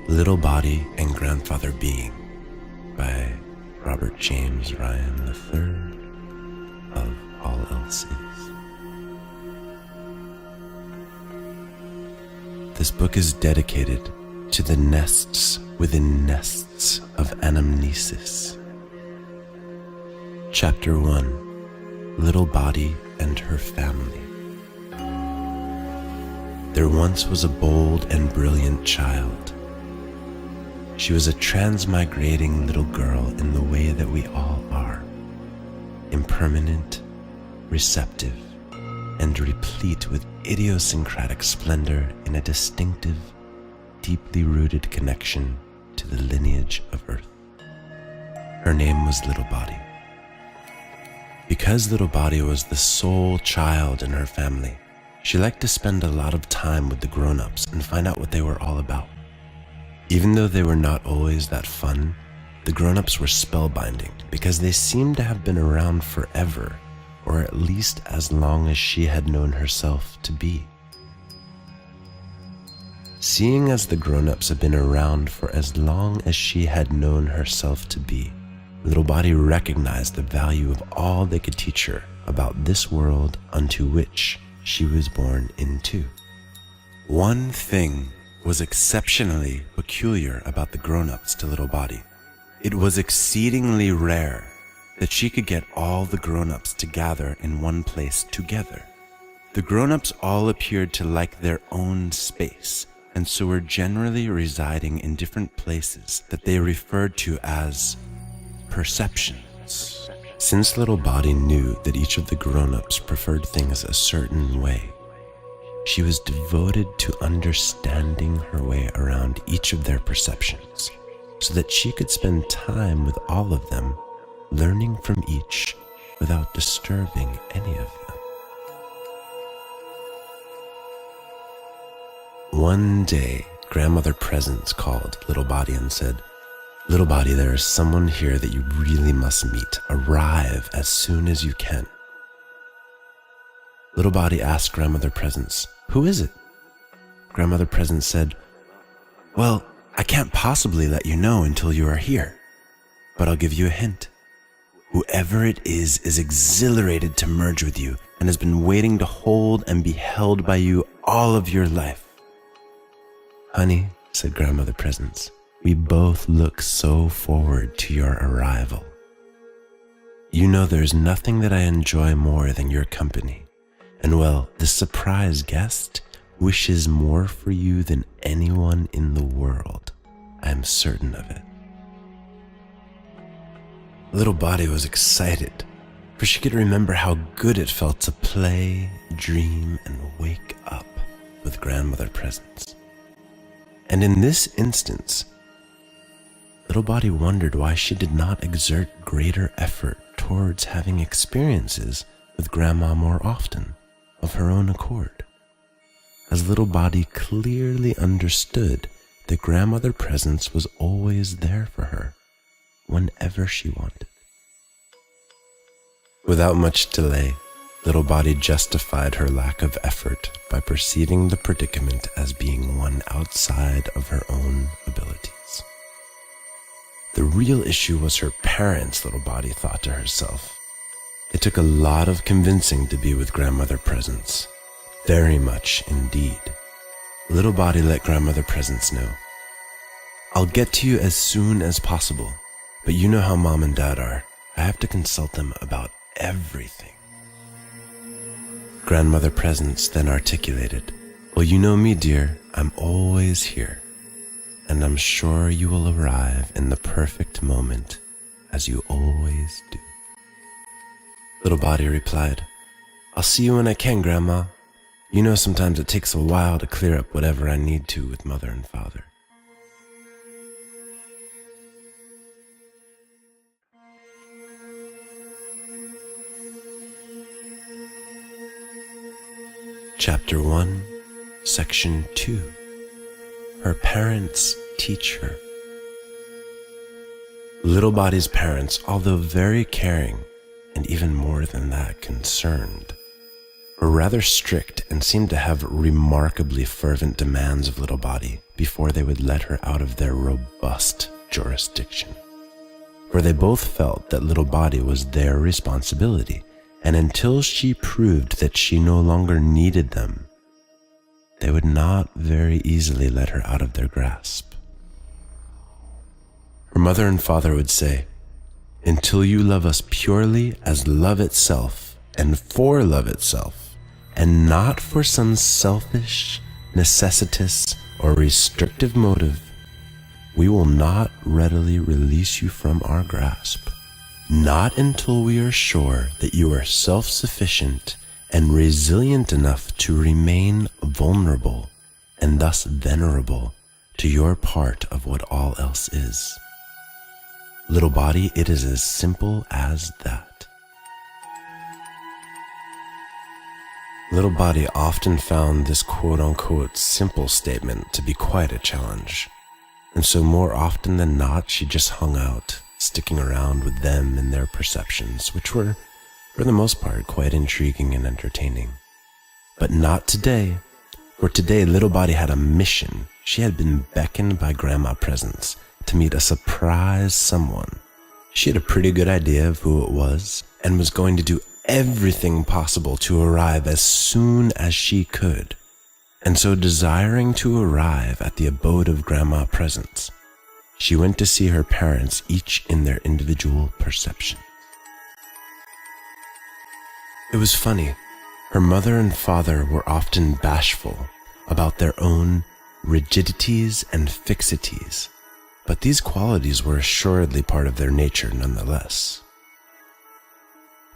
Little Body and Grandfather Being by Robert James Ryan III of All Else Is. This book is dedicated to the nests within nests of anamnesis. Chapter 1, Little Body and Her Family. There once was a bold and brilliant child. She was a transmigrating little girl in the way that we all are, impermanent, receptive, and replete with idiosyncratic splendor in a distinctive, deeply rooted connection to the lineage of Earth. Her name was Little Body. Because Little Body was the sole child in her family, she liked to spend a lot of time with the grown-ups and find out what they were all about. Even though they were not always that fun, the grown-ups were spellbinding because they seemed to have been around forever, or at least as long as she had known herself to be. Seeing as the grown-ups had been around for as long as she had known herself to be, Little Body recognized the value of all they could teach her about this world unto which she was born into. One thing was exceptionally peculiar about the grown-ups to Little Body. It was exceedingly rare that she could get all the grown-ups to gather in one place together. The grown-ups all appeared to like their own space, and so were generally residing in different places that they referred to as perceptions. Since Little Body knew that each of the grown-ups preferred things a certain way, she was devoted to understanding her way around each of their perceptions so that she could spend time with all of them, learning from each without disturbing any of them. One day, Grandmother Presence called Little Body and said, "Little Body, there is someone here that you really must meet. Arrive as soon as you can." Little Body asked Grandmother Presence, "Who is it?" Grandmother Presence said, "Well, I can't possibly let you know until you are here, but I'll give you a hint. Whoever it is exhilarated to merge with you and has been waiting to hold and be held by you all of your life." "Honey," said Grandmother Presence, "we both look so forward to your arrival. You know there's nothing that I enjoy more than your company. And well, this surprise guest wishes more for you than anyone in the world. I am certain of it." Little Body was excited, for she could remember how good it felt to play, dream, and wake up with Grandmother Presence. And in this instance, Little Body wondered why she did not exert greater effort towards having experiences with Grandma more often, of her own accord, as Little Body clearly understood that Grandmother Presence was always there for her, whenever she wanted. Without much delay, Little Body justified her lack of effort by perceiving the predicament as being one outside of her own abilities. The real issue was her parents, Little Body thought to herself. It took a lot of convincing to be with Grandmother Presence. Very much indeed. Little Body let Grandmother Presence know, "I'll get to you as soon as possible, but you know how Mom and Dad are. I have to consult them about everything." Grandmother Presence then articulated, "Well, you know me, dear. I'm always here, and I'm sure you will arrive in the perfect moment, as you always do." Little Body replied, "I'll see you when I can, Grandma. You know sometimes it takes a while to clear up whatever I need to with Mother and Father." Chapter 1, Section 2, Her Parents Teach Her. Little Body's parents, although very caring, and even more than that, concerned, were rather strict and seemed to have remarkably fervent demands of Little Body before they would let her out of their robust jurisdiction. For they both felt that little body was their responsibility, and until she proved that she no longer needed them, they would not very easily let her out of their grasp. Her mother and father would say, "Until you love us purely as love itself and for love itself, and not for some selfish, necessitous, or restrictive motive, we will not readily release you from our grasp. Not until we are sure that you are self-sufficient and resilient enough to remain vulnerable and thus venerable to your part of what all else is." Little body, it is as simple as that. Little body often found this quote-unquote simple statement to be quite a challenge, and so more often than not, she just hung out, sticking around with them and their perceptions, which were, for the most part, quite intriguing and entertaining. But not today, for today Little Body had a mission. She had been beckoned by Grandma Presence to meet a surprise someone. She had a pretty good idea of who it was, and was going to do everything possible to arrive as soon as she could. And so, desiring to arrive at the abode of Grandma Presence, she went to see her parents, each in their individual perception. It was funny. Her mother and father were often bashful about their own rigidities and fixities, but these qualities were assuredly part of their nature nonetheless.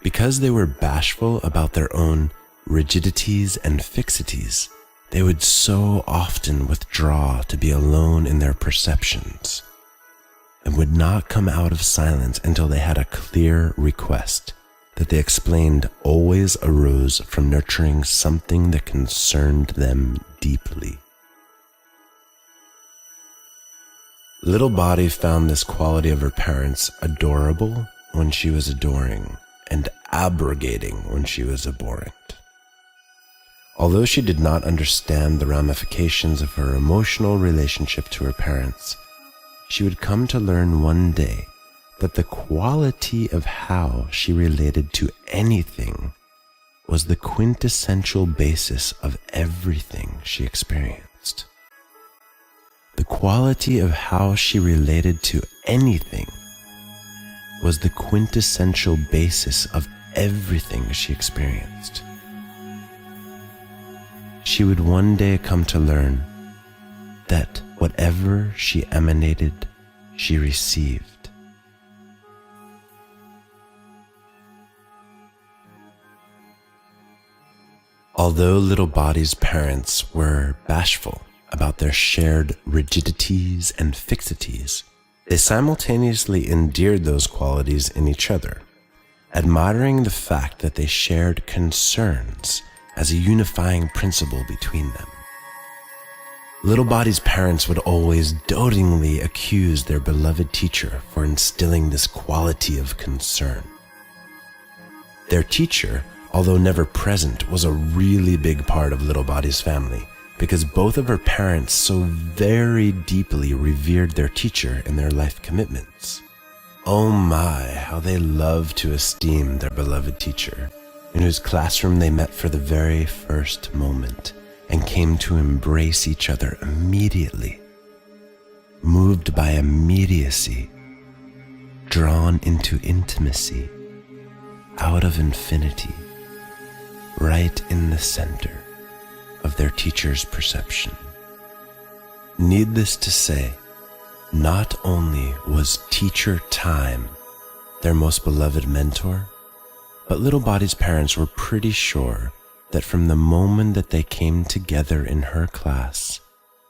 Because they were bashful about their own rigidities and fixities, they would so often withdraw to be alone in their perceptions, and would not come out of silence until they had a clear request that they explained always arose from nurturing something that concerned them deeply. Little Body found this quality of her parents adorable when she was adoring, and abrogating when she was abhorrent. Although she did not understand the ramifications of her emotional relationship to her parents, she would come to learn one day that the quality of how she related to anything was the quintessential basis of everything she experienced. The quality of how she related to anything was the quintessential basis of everything she experienced. She would one day come to learn that whatever she emanated, she received. Although Little Body's parents were bashful about their shared rigidities and fixities, they simultaneously endeared those qualities in each other, admiring the fact that they shared concerns as a unifying principle between them. Little Body's parents would always dotingly accuse their beloved teacher for instilling this quality of concern. Their teacher, although never present, was a really big part of Little Body's family, because both of her parents so very deeply revered their teacher and their life commitments. Oh my, how they loved to esteem their beloved teacher, in whose classroom they met for the very first moment and came to embrace each other immediately, moved by immediacy, drawn into intimacy, out of infinity, right in the center of their teacher's perception. Needless to say, not only was Teacher Time their most beloved mentor, but Little Body's parents were pretty sure that from the moment that they came together in her class,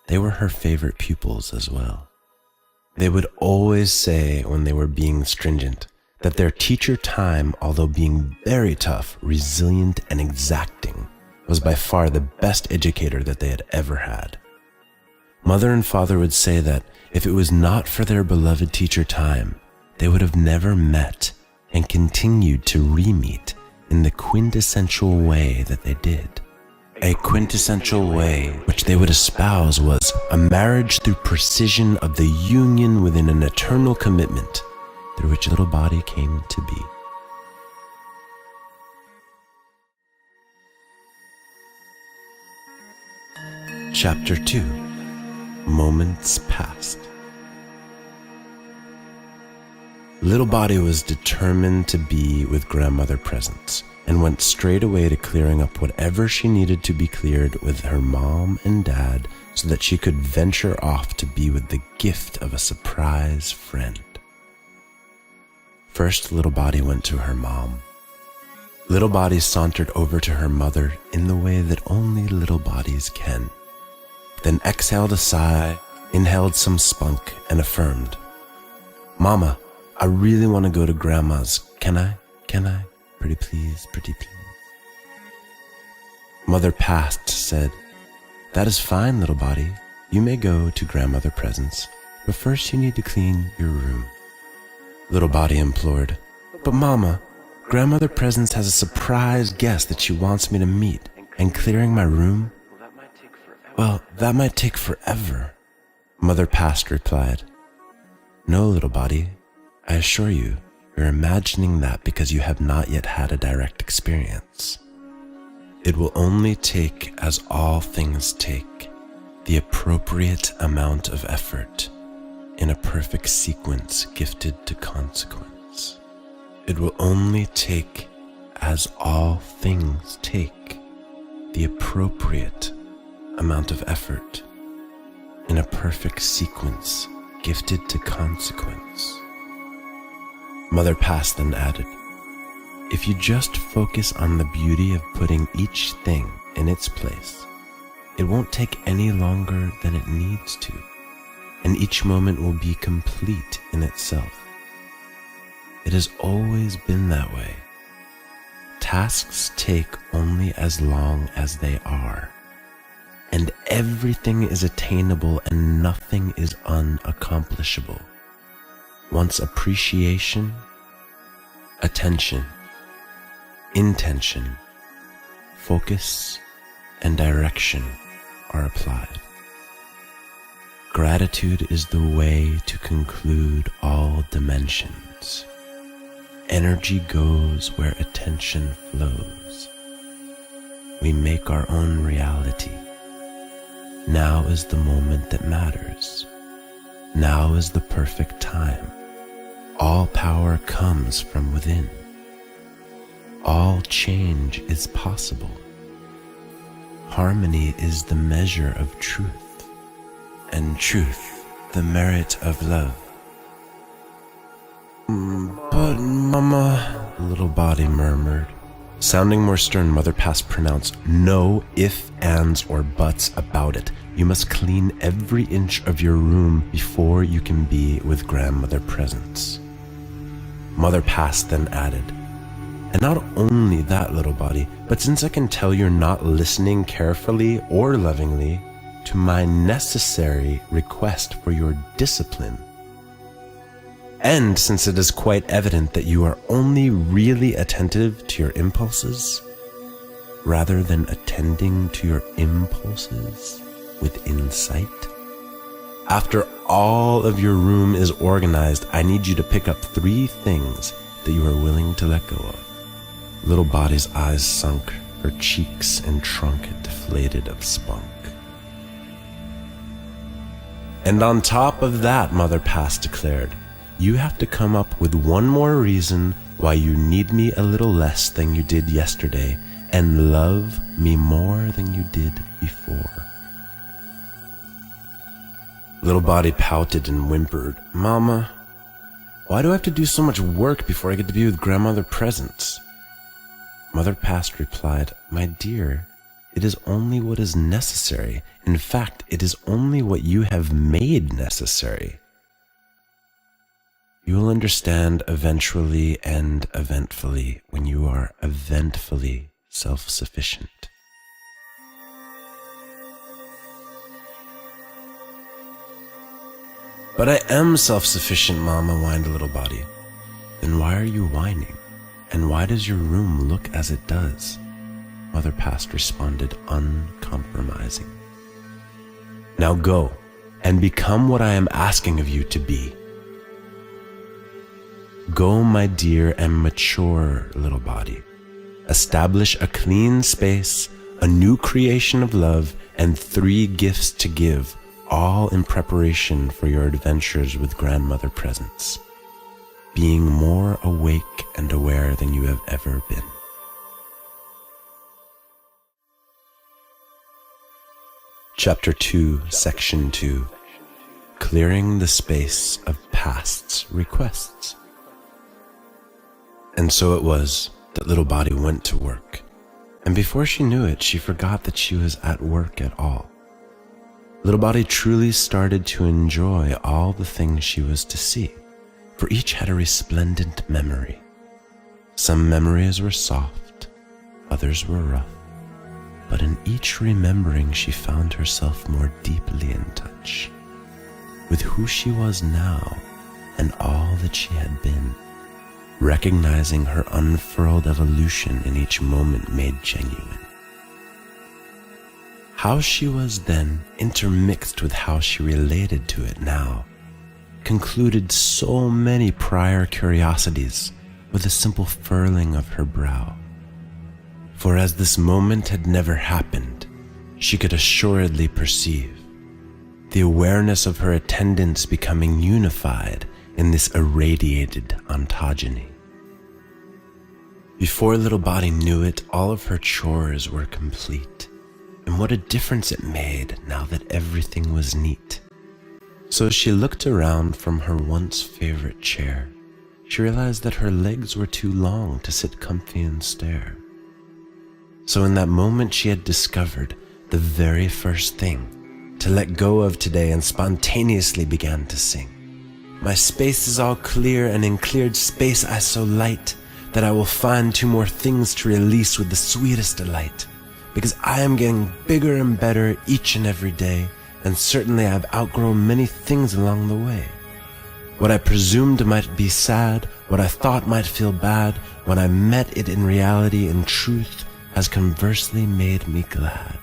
they were her favorite pupils as well. They would always say when they were being stringent that their Teacher Time, although being very tough, resilient, and exacting, was by far the best educator that they had ever had. Mother and father would say that if it was not for their beloved Teacher Time, they would have never met and continued to re-meet in the quintessential way that they did. A quintessential way which they would espouse was a marriage through precision of the union within an eternal commitment through which little body came to be. Chapter 2. Moments Past. Little body was determined to be with grandmother present and went straight away to clearing up whatever she needed to be cleared with her mom and dad so that she could venture off to be with the gift of a surprise friend. First, little body went to her mom. Little body sauntered over to her mother in the way that only little bodies can. Then exhaled a sigh, inhaled some spunk, and affirmed, "Mama, I really want to go to Grandma's. Can I? Pretty please, pretty please." Mother passed, said, "That is fine, little body. You may go to Grandmother Presence, but first you need to clean your room." Little body implored, "But Mama, Grandmother Presence has a surprise guest that she wants me to meet, and clearing my room? Well, that might take forever." Mother Past replied, "No, little body, I assure you, you're imagining that because you have not yet had a direct experience. It will only take, as all things take, the appropriate amount of effort in a perfect sequence gifted to consequence. It will only take, as all things take, the appropriate amount of effort in a perfect sequence gifted to consequence." Mother Past then added, "If you just focus on the beauty of putting each thing in its place, it won't take any longer than it needs to, and each moment will be complete in itself. It has always been that way. Tasks take only as long as they are, and everything is attainable and nothing is unaccomplishable. Once appreciation, attention, intention, focus, and direction are applied. Gratitude is the way to conclude all dimensions. Energy goes where attention flows. We make our own reality. Now is the moment that matters. Now is the perfect time. All power comes from within. All change is possible. Harmony is the measure of truth, and truth the merit of love." "But Mama," little body murmured. Sounding more stern, Mother Past pronounced, "No ifs, ands, or buts about it. You must clean every inch of your room before you can be with Grandmother Presence." Mother Past then added, "And not only that, little body, but since I can tell you're not listening carefully or lovingly to my necessary request for your discipline, and since it is quite evident that you are only really attentive to your impulses, rather than attending to your impulses with insight, after all of your room is organized, I need you to pick up 3 things that you are willing to let go of." Little body's eyes sunk, her cheeks and trunk deflated of spunk. "And on top of that," Mother Past declared, "you have to come up with one more reason why you need me a little less than you did yesterday and love me more than you did before." Little body pouted and whimpered, "Mama, why do I have to do so much work before I get to be with Grandmother Presence?" Mother Past replied, "My dear, it is only what is necessary. In fact, it is only what you have made necessary. You will understand eventually and eventfully when you are eventfully self-sufficient." "But I am self-sufficient, Mama," whined Little Body. "Then why are you whining? And why does your room look as it does?" Mother Past responded, uncompromising. Now go and become what I am asking of you to be. Go, my dear and mature little body. Establish a clean space, a new creation of love, and 3 gifts to give, all in preparation for your adventures with Grandmother Presence, being more awake and aware than you have ever been. Chapter 2, Section 2, Clearing the Space of Past's Requests. And so it was that little body went to work, and before she knew it, she forgot that she was at work at all. Little body truly started to enjoy all the things she was to see, for each had a resplendent memory. Some memories were soft, others were rough, but in each remembering she found herself more deeply in touch with who she was now and all that she had been, recognizing her unfurled evolution in each moment made genuine. How she was then intermixed with how she related to it now concluded so many prior curiosities with a simple furling of her brow. For as this moment had never happened, she could assuredly perceive the awareness of her attendants becoming unified in this irradiated ontogeny. Before little body knew it, all of her chores were complete, and what a difference it made now that everything was neat. So as she looked around from her once favorite chair, she realized that her legs were too long to sit comfy and stare. So in that moment she had discovered the very first thing to let go of today and spontaneously began to sing. My space is all clear, and in cleared space I so light that I will find 2 more things to release with the sweetest delight, because I am getting bigger and better each and every day, and certainly I've outgrown many things along the way. What I presumed might be sad, what I thought might feel bad, when I met it in reality and truth has conversely made me glad.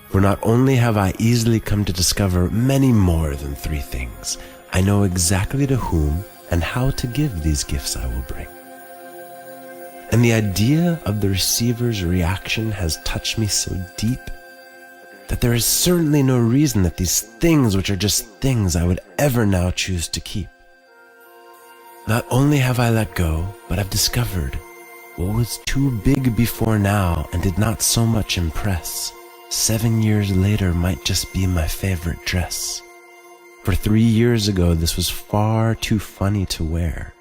For not only have I easily come to discover many more than 3 things, I know exactly to whom and how to give these gifts I will bring. And the idea of the receiver's reaction has touched me so deep that there is certainly no reason that these things, which are just things, I would ever now choose to keep. Not only have I let go, but I've discovered what was too big before now and did not so much impress, 7 years later might just be my favorite dress. For 3 years ago this was far too funny to wear,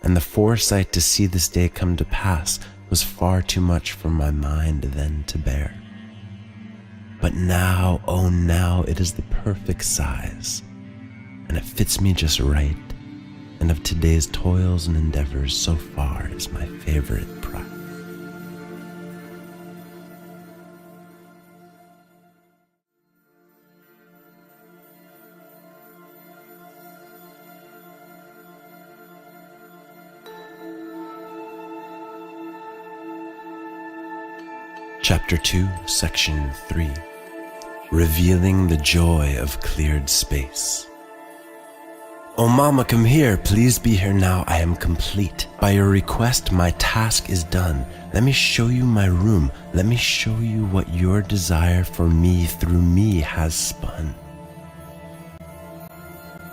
and the foresight to see this day come to pass was far too much for my mind then to bear. But now, oh now, it is the perfect size, and it fits me just right, and of today's toils and endeavors so far is my favorite prize. Chapter 2, Section 3, Revealing the Joy of Cleared Space. Oh mama, come here, please be here now, I am complete. By your request, my task is done. Let me show you my room. Let me show you what your desire for me through me has spun.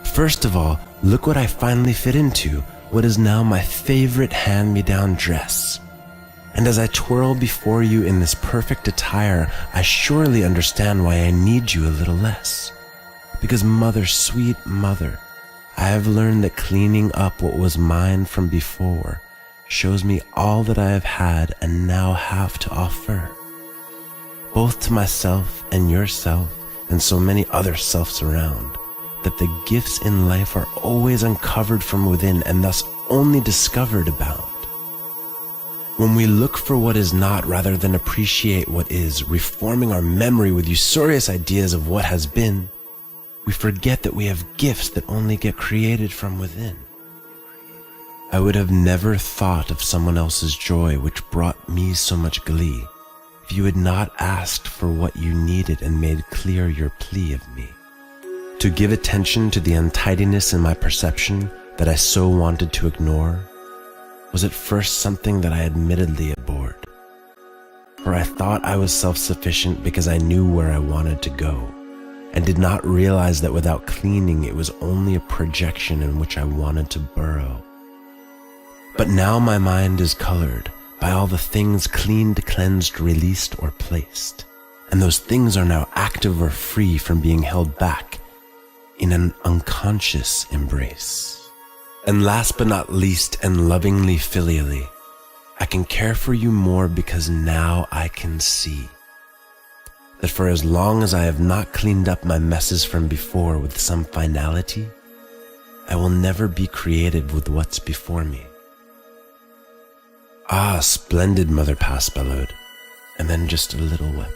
First of all, look what I finally fit into, what is now my favorite hand-me-down dress. And as I twirl before you in this perfect attire, I surely understand why I need you a little less. Because mother, sweet mother, I have learned that cleaning up what was mine from before shows me all that I have had and now have to offer, both to myself and yourself and so many other selves around, that the gifts in life are always uncovered from within and thus only discovered abound. When we look for what is not rather than appreciate what is, reforming our memory with usurious ideas of what has been, we forget that we have gifts that only get created from within. I would have never thought of someone else's joy which brought me so much glee, if you had not asked for what you needed and made clear your plea of me. To give attention to the untidiness in my perception that I so wanted to ignore was at first something that I admittedly abhorred. For I thought I was self-sufficient because I knew where I wanted to go, and did not realize that without cleaning it was only a projection in which I wanted to burrow. But now my mind is colored by all the things cleaned, cleansed, released, or placed, and those things are now active or free from being held back in an unconscious embrace. And last but not least, and lovingly filially, I can care for you more because now I can see that for as long as I have not cleaned up my messes from before with some finality, I will never be created with what's before me. Ah, splendid, Mother Past bellowed, and then just a little wept.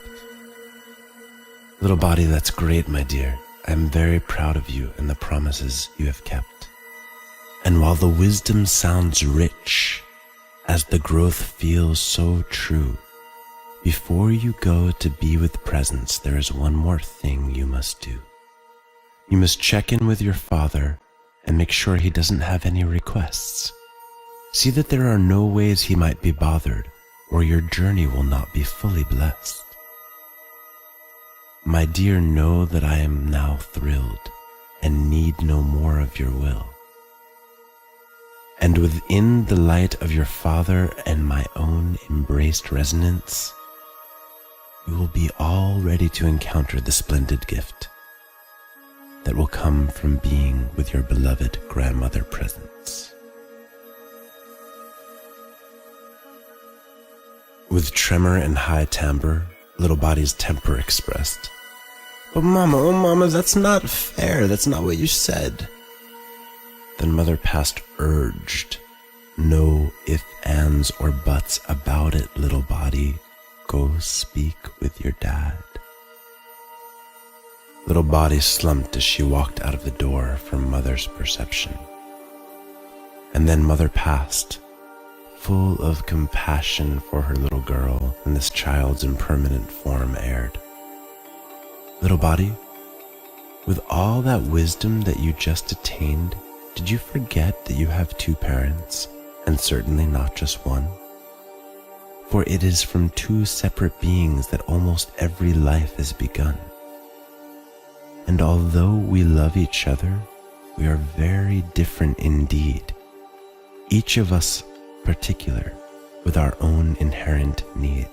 Little body, that's great, my dear. I am very proud of you and the promises you have kept. And while the wisdom sounds rich, as the growth feels so true, before you go to be with presence, there is one more thing you must do. You must check in with your father and make sure he doesn't have any requests. See that there are no ways he might be bothered, or your journey will not be fully blessed. My dear, know that I am now thrilled and need no more of your will. And within the light of your father and my own embraced resonance, you will be all ready to encounter the splendid gift that will come from being with your beloved grandmother presence. With tremor and high timbre, little body's temper expressed. Oh mama, that's not fair. That's not what you said. Then Mother Past urged, no ifs, ands, or buts about it, little body. Go speak with your dad. Little body slumped as she walked out of the door from Mother's perception. And then Mother Past, full of compassion for her little girl and this child's impermanent form, aired. Little body, with all that wisdom that you just attained, did you forget that you have two parents, and certainly not just one? For it is from two separate beings that almost every life is begun. And although we love each other, we are very different indeed, each of us particular, with our own inherent needs.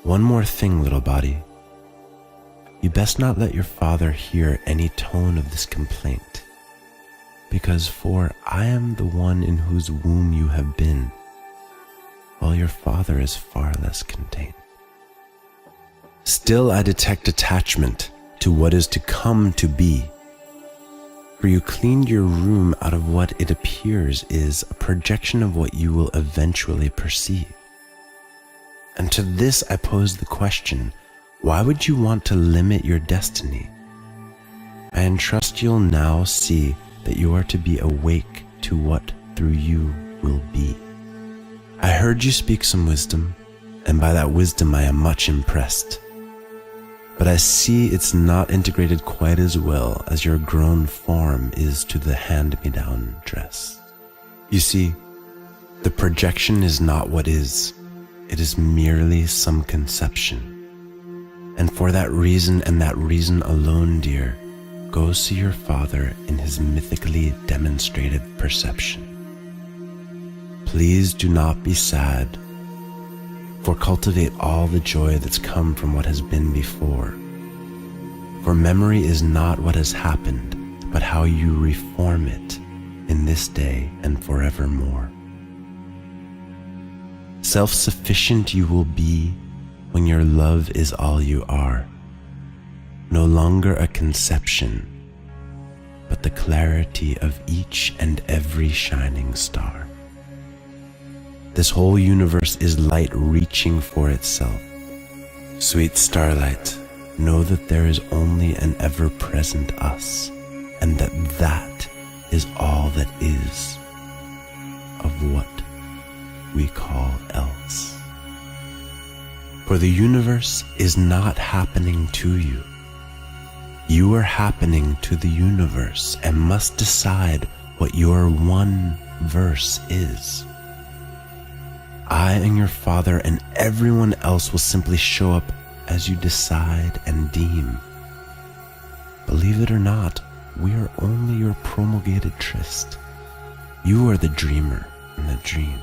One more thing, little body. You best not let your father hear any tone of this complaint, because for I am the one in whose womb you have been, while your father is far less contained. Still I detect attachment to what is to come to be, for you cleaned your room out of what it appears is a projection of what you will eventually perceive. And to this I pose the question, why would you want to limit your destiny? I entrust you'll now see that you are to be awake to what through you will be. I heard you speak some wisdom, and by that wisdom I am much impressed. But I see it's not integrated quite as well as your grown form is to the hand-me-down dress. You see, the projection is not what is, it is merely some conception. And for that reason and that reason alone, dear, go see your father in his mythically demonstrated perception. Please do not be sad, for cultivate all the joy that's come from what has been before. For memory is not what has happened, but how you reform it in this day and forevermore. Self-sufficient you will be when your love is all you are, no longer a conception, but the clarity of each and every shining star. This whole universe is light reaching for itself. Sweet starlight, know that there is only an ever-present us, and that that is all that is of what we call else. For the universe is not happening to you. You are happening to the universe and must decide what your one verse is. I and your father and everyone else will simply show up as you decide and deem. Believe it or not, we are only your promulgated tryst. You are the dreamer in the dream.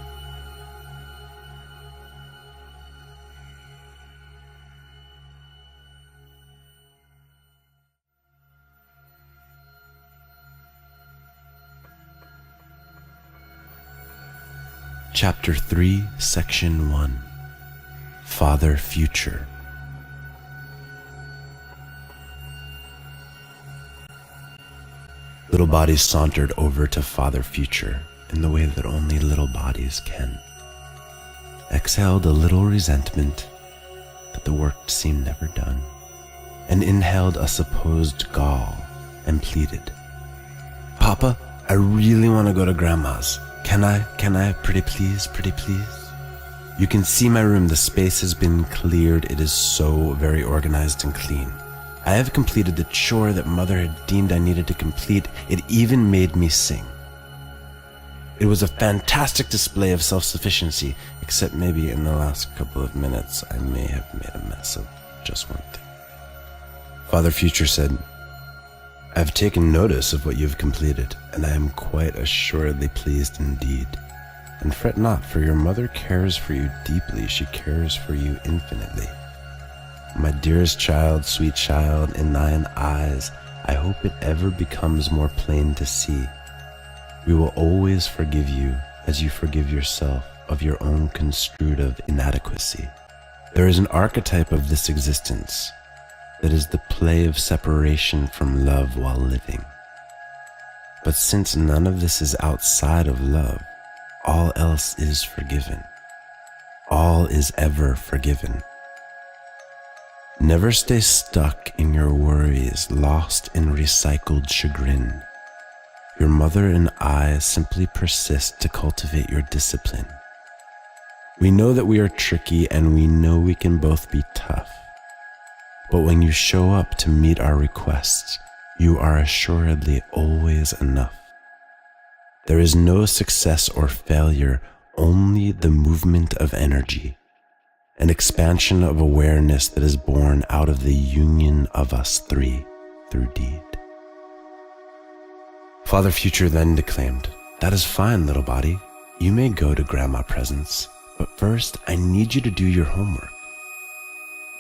Chapter 3, Section 1. Father Future. Little bodies sauntered over to Father Future in the way that only little bodies can. Exhaled a little resentment that the work seemed never done, and inhaled a supposed gall and pleaded, "Papa, I really want to go to Grandma's. Can I, pretty please? You can see my room, the space has been cleared, it is so very organized and clean. I have completed the chore that Mother had deemed I needed to complete, it even made me sing. It was a fantastic display of self-sufficiency, except maybe in the last couple of minutes I may have made a mess of just one thing." Father Future said, "I have taken notice of what you have completed, and I am quite assuredly pleased indeed. And fret not, for your mother cares for you deeply, she cares for you infinitely. My dearest child, sweet child, in thine eyes, I hope it ever becomes more plain to see. We will always forgive you as you forgive yourself of your own construed of inadequacy. There is an archetype of this existence that is the play of separation from love while living. But since none of this is outside of love, all else is forgiven. All is ever forgiven. Never stay stuck in your worries, lost in recycled chagrin. Your mother and I simply persist to cultivate your discipline. We know that we are tricky and we know we can both be tough. But when you show up to meet our requests, you are assuredly always enough. There is no success or failure, only the movement of energy, an expansion of awareness that is born out of the union of us three through deed." Father Future then declaimed, "That is fine, little body. You may go to Grandma Presence, but first I need you to do your homework."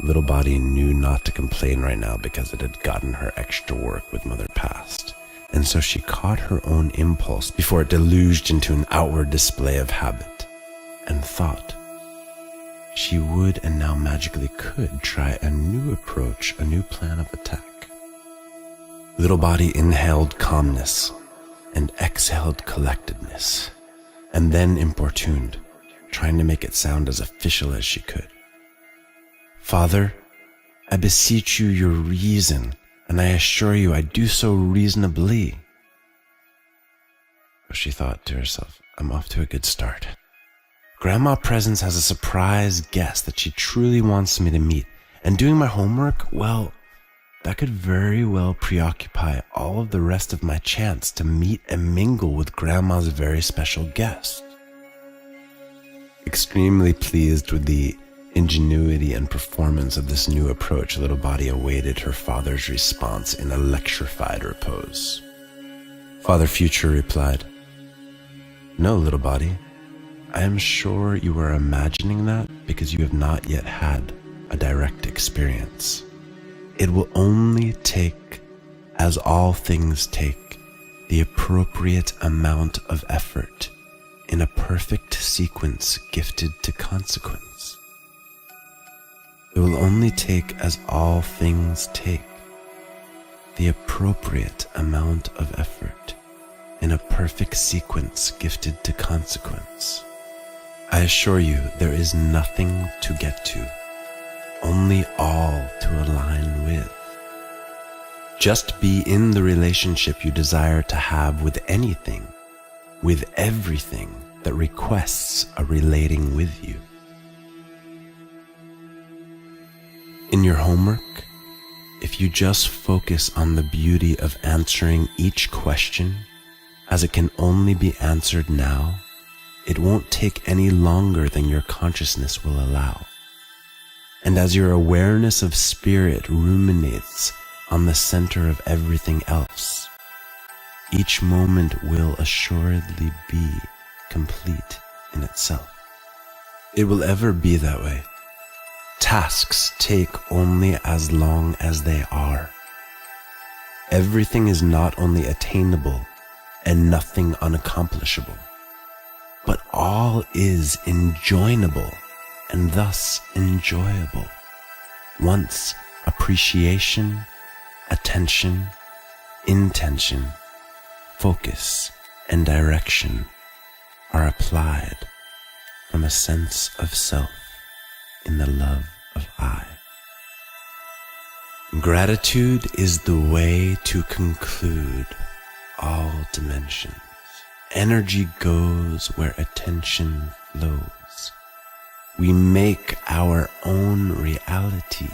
Little body knew not to complain right now because it had gotten her extra work with Mother Past, and so she caught her own impulse before it deluged into an outward display of habit, and thought she would and now magically could try a new approach, a new plan of attack. Little body inhaled calmness and exhaled collectedness, and then importuned, trying to make it sound as official as she could. "Father, I beseech you your reason, and I assure you I do so reasonably." She thought to herself, "I'm off to a good start. Grandma Presence has a surprise guest that she truly wants me to meet, and doing my homework, well, that could very well preoccupy all of the rest of my chance to meet and mingle with Grandma's very special guest." Extremely pleased with the ingenuity and performance of this new approach, Little Body awaited her father's response in electrified repose. Father Future replied, "No, Little Body, I am sure you are imagining that because you have not yet had a direct experience. It will only take, as all things take, the appropriate amount of effort in a perfect sequence gifted to consequence. It will only take, as all things take, the appropriate amount of effort in a perfect sequence gifted to consequence. I assure you there is nothing to get to, only all to align with. Just be in the relationship you desire to have with anything, with everything that requests a relating with you. In your homework, if you just focus on the beauty of answering each question as it can only be answered now, it won't take any longer than your consciousness will allow. And as your awareness of spirit ruminates on the center of everything else, each moment will assuredly be complete in itself. It will ever be that way. Tasks take only as long as they are. Everything is not only attainable and nothing unaccomplishable, but all is enjoinable and thus enjoyable once appreciation, attention, intention, focus, and direction are applied from a sense of self in the love of I. Gratitude is the way to conclude all dimensions. Energy goes where attention flows. We make our own reality.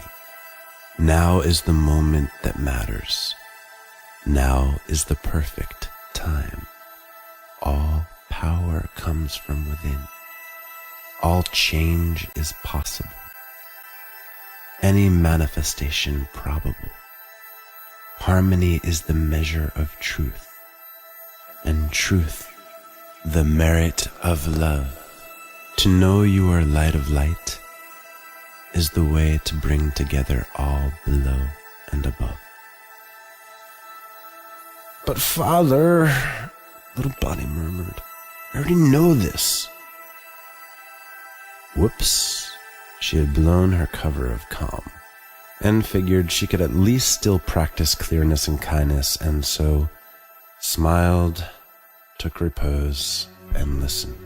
Now is the moment that matters. Now is the perfect time. All power comes from within. All change is possible. Any manifestation probable. Harmony is the measure of truth, and truth the merit of love. To know you are light of light is the way to bring together all below and above. But Father, little body murmured, I already know this. Whoops. She had blown her cover of calm and figured she could at least still practice clearness and kindness, and so smiled, took repose, and listened.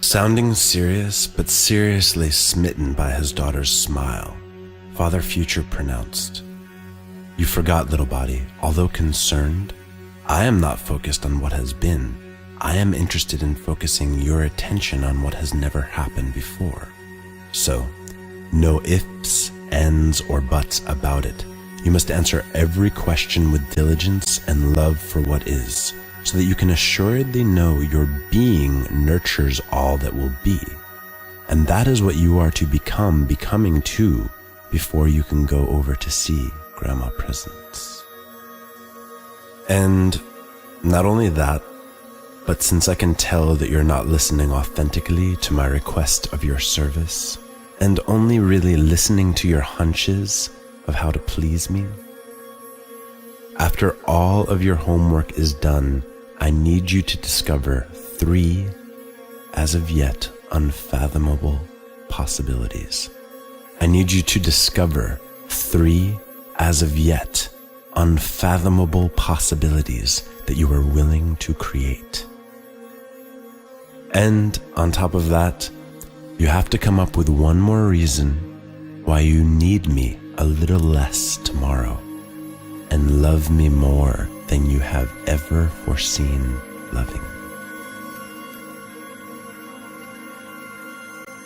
Sounding serious, but seriously smitten by his daughter's smile, Father Future pronounced, You forgot, little body, although concerned, I am not focused on what has been. I am interested in focusing your attention on what has never happened before. So, no ifs, ands, or buts about it. You must answer every question with diligence and love for what is, so that you can assuredly know your being nurtures all that will be. And that is what you are to becoming too, before you can go over to see Grandma Presence. And not only that, but since I can tell that you're not listening authentically to my request of your service, and only really listening to your hunches of how to please me, after all of your homework is done, I need you to discover 3, as of yet, unfathomable possibilities. I need you to discover 3, as of yet, unfathomable possibilities that you are willing to create. And on top of that, you have to come up with one more reason why you need me a little less tomorrow and love me more than you have ever foreseen loving.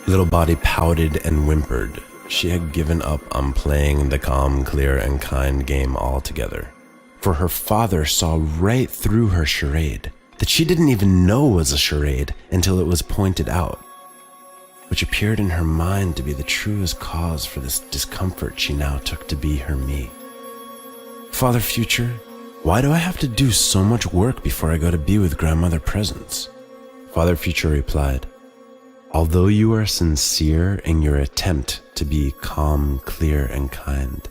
Little body pouted and whimpered. She had given up on playing the calm, clear, and kind game altogether, for her father saw right through her charade that she didn't even know was a charade until it was pointed out, which appeared in her mind to be the truest cause for this discomfort she now took to be her me. Father Future, why do I have to do so much work before I go to be with Grandmother Presence? Father Future replied, although you are sincere in your attempt to be calm, clear, and kind,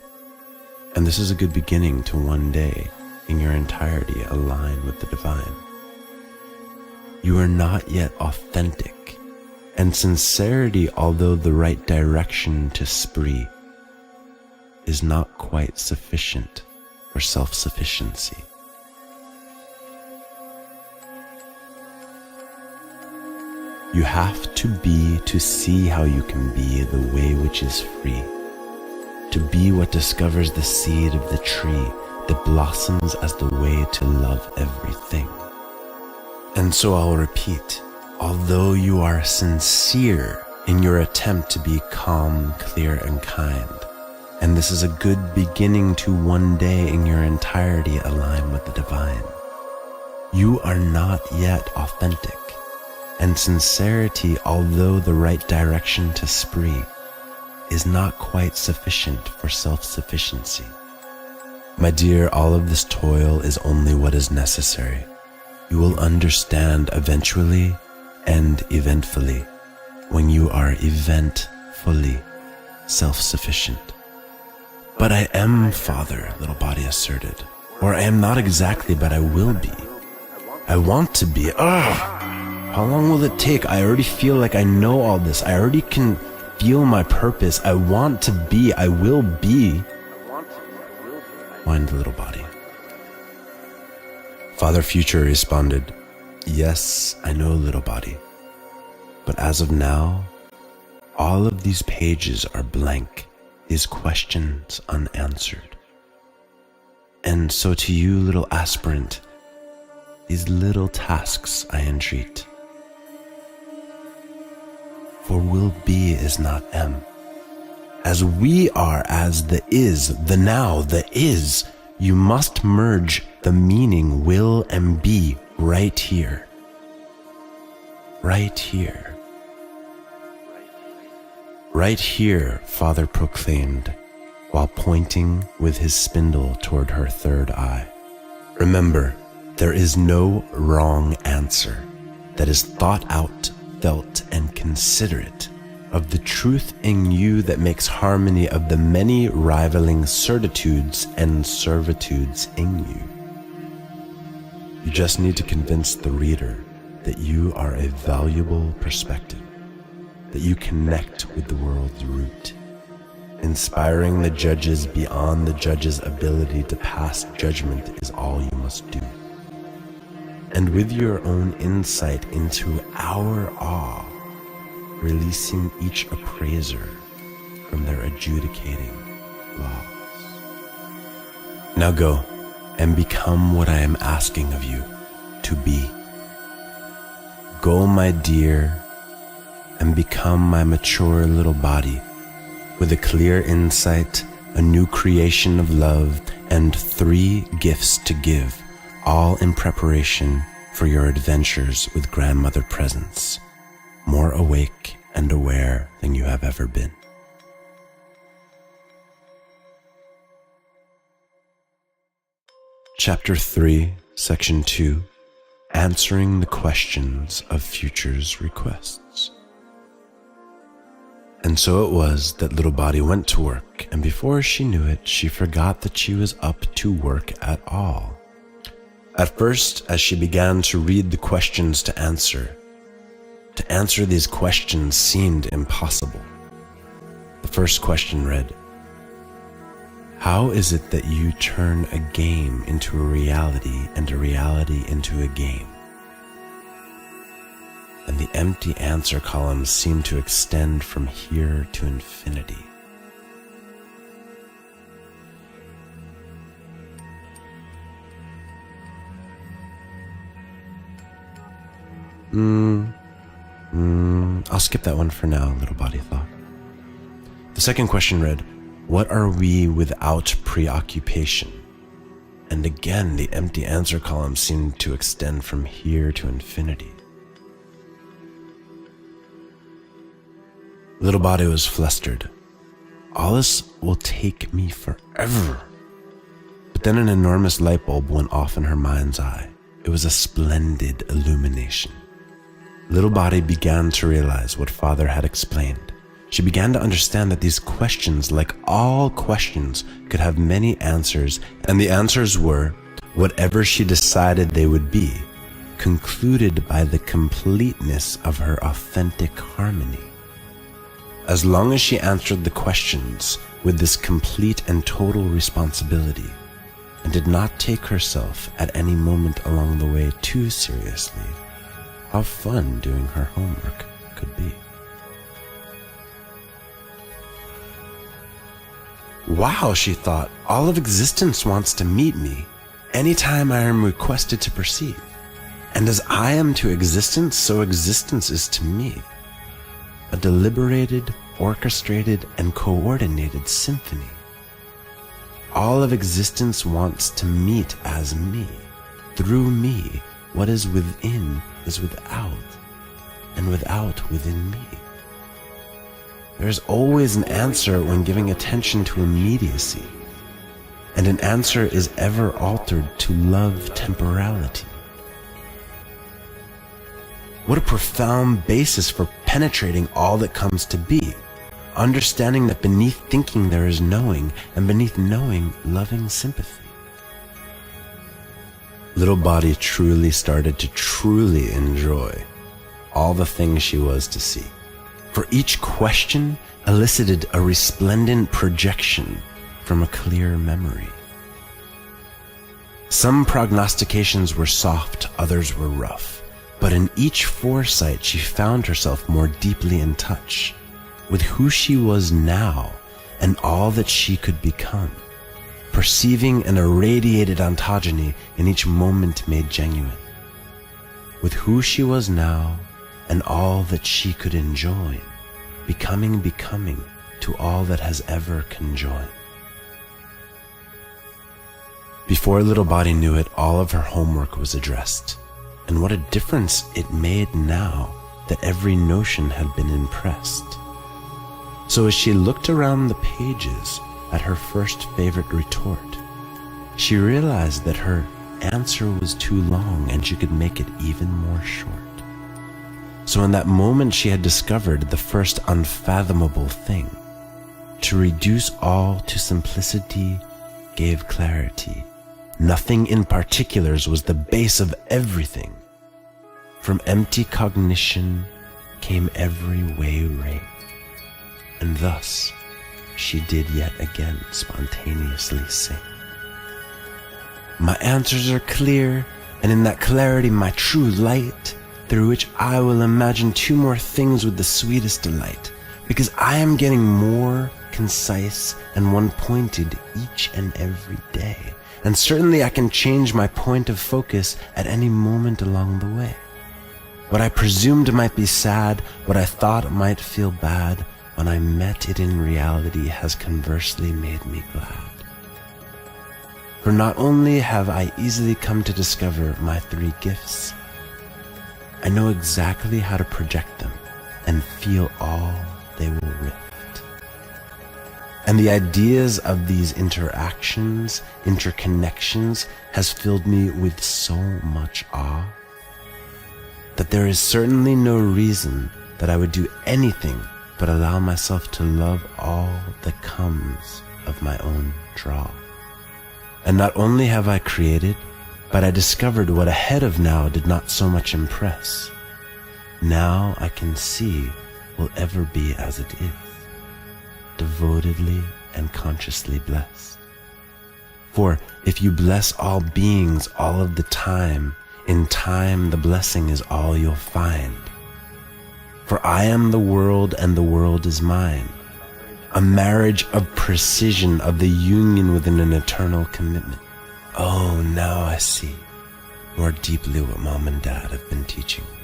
and this is a good beginning to one day in your entirety align with the divine, you are not yet authentic, and sincerity, although the right direction to spree, is not quite sufficient for self-sufficiency. You have to be to see how you can be the way which is free, to be what discovers the seed of the tree that blossoms as the way to love everything. And so I'll repeat, although you are sincere in your attempt to be calm, clear, and kind. And this is a good beginning to one day in your entirety align with the divine. You are not yet authentic, and sincerity, although the right direction to spree, is not quite sufficient for self-sufficiency. My dear, all of this toil is only what is necessary. You will understand eventually and eventfully when you are eventfully self-sufficient. But I am, Father, little body asserted. Or I am not exactly, but I will be. I want to be. How long will it take? I already feel like I know all this. I already can feel my purpose. I want to be. I will be. Whined the little body. Father Future responded, yes, I know, little body. But as of now, all of these pages are blank, these questions unanswered. And so to you, little aspirant, these little tasks I entreat. For will be is not am. As we are as the is, the now, the is, you must merge the meaning will and be right here. Right here. Right here, Father proclaimed, while pointing with his spindle toward her third eye. Remember, there is no wrong answer that is thought out, felt, and considerate of the truth in you that makes harmony of the many rivaling certitudes and servitudes in you. You just need to convince the reader that you are a valuable perspective, that you connect with the world's root, inspiring the judges beyond the judge's ability to pass judgment is all you must do. And with your own insight into our awe, releasing each appraiser from their adjudicating laws. Now go and become what I am asking of you to be. Go, my dear, and become my mature little body with a clear insight, a new creation of love, and 3 gifts to give, all in preparation for your adventures with Grandmother Presence, more awake and aware than you have ever been. Chapter 3, Section 2, Answering the Questions of Future's Requests. And so it was that little body went to work, and before she knew it, she forgot that she was up to work at all. At first, as she began to read the questions to answer these questions seemed impossible. The first question read, how is it that you turn a game into a reality and a reality into a game? And the empty answer columns seemed to extend from here to infinity. I'll skip that one for now, little body thought. The second question read, what are we without preoccupation? And again, the empty answer column seemed to extend from here to infinity. Little body was flustered. All this will take me forever. But then an enormous light bulb went off in her mind's eye. It was a splendid illumination. Little body began to realize what Father had explained. She began to understand that these questions, like all questions, could have many answers, and the answers were whatever she decided they would be, concluded by the completeness of her authentic harmony. As long as she answered the questions with this complete and total responsibility, and did not take herself at any moment along the way too seriously, how fun doing her homework could be. Wow, she thought, all of existence wants to meet me anytime I am requested to perceive. And as I am to existence, so existence is to me. a deliberated, orchestrated, and coordinated symphony. All of existence wants to meet as me. Through me, what is within is without, and without within me. There is always an answer when giving attention to immediacy, and an answer is ever altered to love temporality. What a profound basis for penetrating all that comes to be, understanding that beneath thinking there is knowing, and beneath knowing, loving sympathy. Little Body truly started to truly enjoy all the things she was to see. For each question elicited a resplendent projection from a clear memory. Some prognostications were soft, others were rough, but in each foresight she found herself more deeply in touch with who she was now and all that she could become, perceiving an irradiated ontogeny in each moment made genuine, with who she was now and all that she could enjoin, becoming to all that has ever conjoined. Before Little Body knew it, all of her homework was addressed, and what a difference it made now that every notion had been impressed. So as she looked around the pages at her first favorite retort, she realized that her answer was too long and she could make it even more short. So in that moment she had discovered the first unfathomable thing. To reduce all to simplicity gave clarity. Nothing in particulars was the base of everything. From empty cognition came every way ring. And thus she did yet again spontaneously sing. My answers are clear, and in that clarity my true light, through which I will imagine two more things with the sweetest delight, because I am getting more concise and one-pointed each and every day, and certainly I can change my point of focus at any moment along the way. What I presumed might be sad, what I thought might feel bad, when I met it in reality has conversely made me glad. For not only have I easily come to discover my three gifts, I know exactly how to project them and feel all they will rift. And the ideas of these interactions, interconnections, has filled me with so much awe that there is certainly no reason that I would do anything but allow myself to love all that comes of my own draw. And not only have I created, but I discovered what ahead of now did not so much impress. Now I can see will ever be as it is, devotedly and consciously blessed. For if you bless all beings all of the time, in time the blessing is all you'll find. For I am the world and the world is mine, a marriage of precision, of the union within an eternal commitment. Oh, now I see more deeply what Mom and Dad have been teaching me.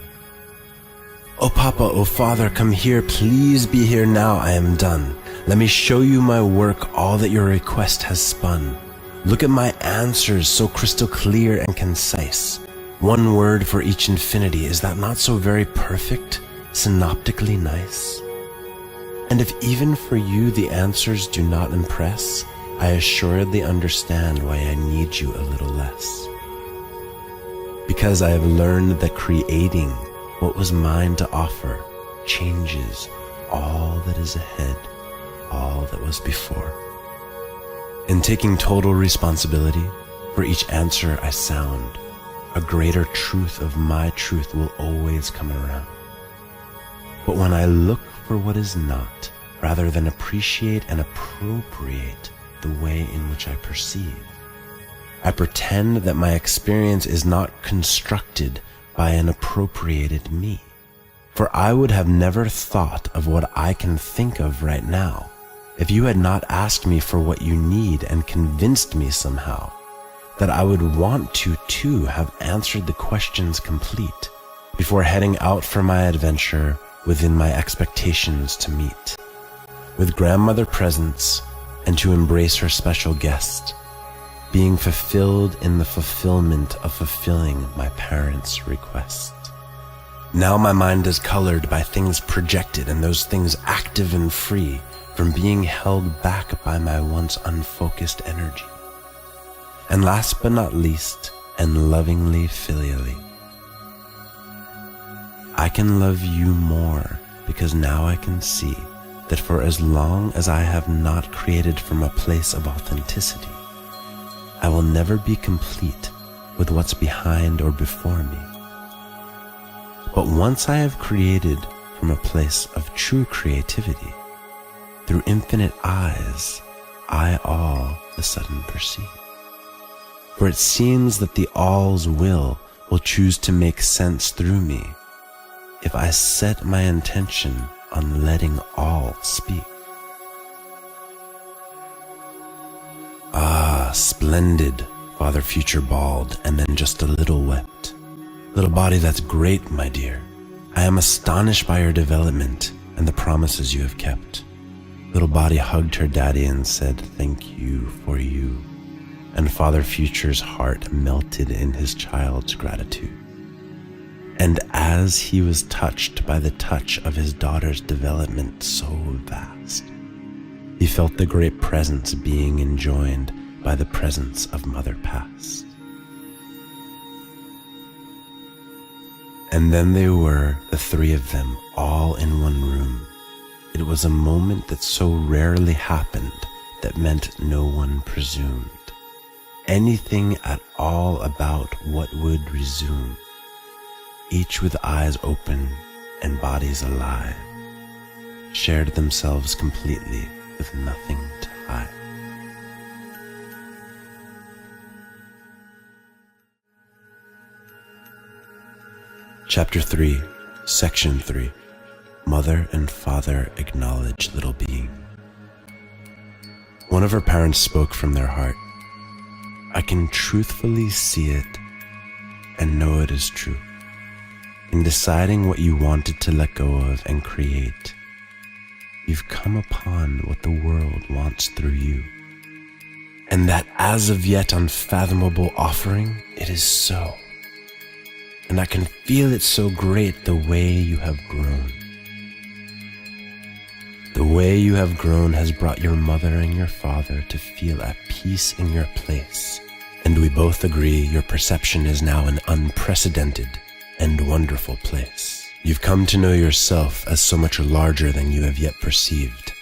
Oh Papa, oh Father, come here, please be here now, I am done. Let me show you my work, all that your request has spun. Look at my answers, so crystal clear and concise. One word for each infinity, is that not so very perfect? Synoptically nice? And if even for you the answers do not impress, I assuredly understand why I need you a little less. Because I have learned that creating what was mine to offer changes all that is ahead, all that was before. In taking total responsibility for each answer I sound, a greater truth of my truth will always come around. But when I look for what is not, rather than appreciate and appropriate the way in which I perceive, I pretend that my experience is not constructed by an appropriated me. For I would have never thought of what I can think of right now if you had not asked me for what you need and convinced me somehow that I would want to too have answered the questions complete before heading out for my adventure within my expectations to meet, with grandmother presence and to embrace her special guest, being fulfilled in the fulfillment of fulfilling my parents' request. Now my mind is colored by things projected and those things active and free from being held back by my once unfocused energy. And last but not least, and lovingly filially, I can love you more because now I can see that for as long as I have not created from a place of authenticity, I will never be complete with what's behind or before me. But once I have created from a place of true creativity, through infinite eyes, I all of a sudden perceive. For it seems that the all's will choose to make sense through me if I set my intention on letting all speak. Ah, splendid, Father Future bawled, and then just a little wept. Little body, that's great, my dear. I am astonished by your development and the promises you have kept. Little body hugged her daddy and said, thank you for you. And Father Future's heart melted in his child's gratitude. And as he was touched by the touch of his daughter's development so vast, he felt the great presence being enjoined by the presence of Mother Past. And then they were, the three of them, all in one room. It was a moment that so rarely happened that meant no one presumed anything at all about what would resume, each with eyes open and bodies alive, shared themselves completely with nothing to hide. Chapter 3, Section 3, Mother and Father Acknowledge Little Being. One of her parents spoke from their heart. I can truthfully see it and know it is true. In deciding what you wanted to let go of and create, you've come upon what the world wants through you. And that as of yet unfathomable offering, it is so. And I can feel it so great the way you have grown. The way you have grown has brought your mother and your father to feel at peace in your place. And we both agree your perception is now an unprecedented and wonderful place. You've come to know yourself as so much larger than you have yet perceived.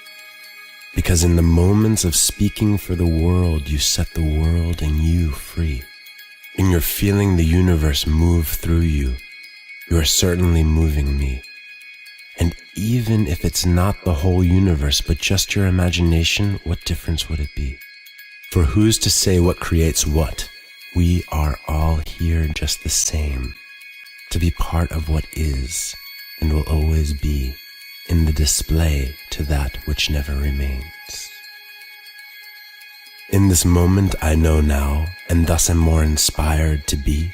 Because in the moments of speaking for the world, you set the world and you free. In your feeling the universe move through you, you are certainly moving me. And even if it's not the whole universe, but just your imagination, what difference would it be? For who's to say what creates what? We are all here just the same, to be part of what is and will always be, in the display to that which never remains. In this moment I know now, and thus am more inspired to be.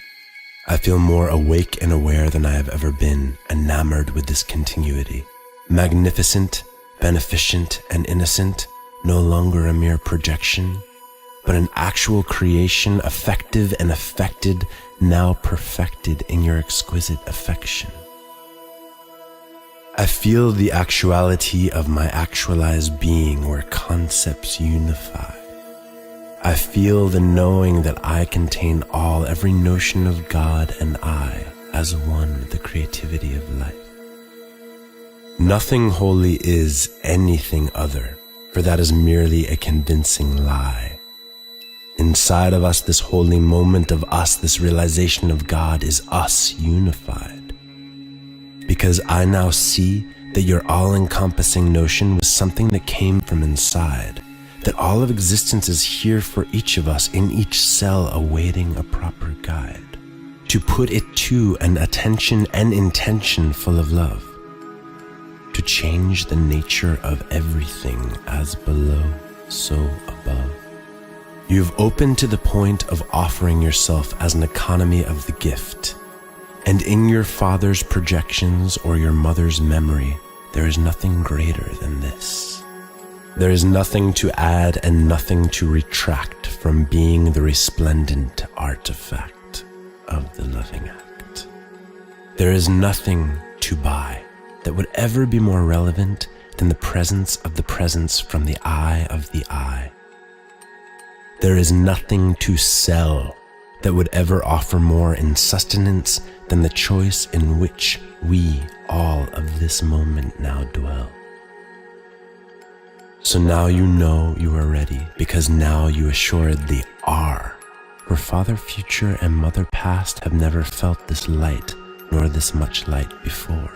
I feel more awake and aware than I have ever been, enamored with this continuity. Magnificent, beneficent, and innocent, no longer a mere projection, but an actual creation, effective and affected, now perfected in your exquisite affection. I feel the actuality of my actualized being where concepts unify. I feel the knowing that I contain all, every notion of God and I, as one with the creativity of life. Nothing holy is anything other, for that is merely a convincing lie. Inside of us, this holy moment of us, this realization of God is us unified. Because I now see that your all-encompassing notion was something that came from inside, that all of existence is here for each of us in each cell awaiting a proper guide, to put it to an attention and intention full of love, to change the nature of everything as below, so above. You've opened to the point of offering yourself as an economy of the gift, And in your father's projections or your mother's memory, there is nothing greater than this. There is nothing to add and nothing to retract from being the resplendent artifact of the loving act. There is nothing to buy that would ever be more relevant than the presence of the presence from the eye of the eye. There is nothing to sell that would ever offer more in sustenance than the choice in which we all of this moment now dwell. So now you know you are ready, because now you assuredly are. For Father Future and Mother Past have never felt this light, nor this much light before.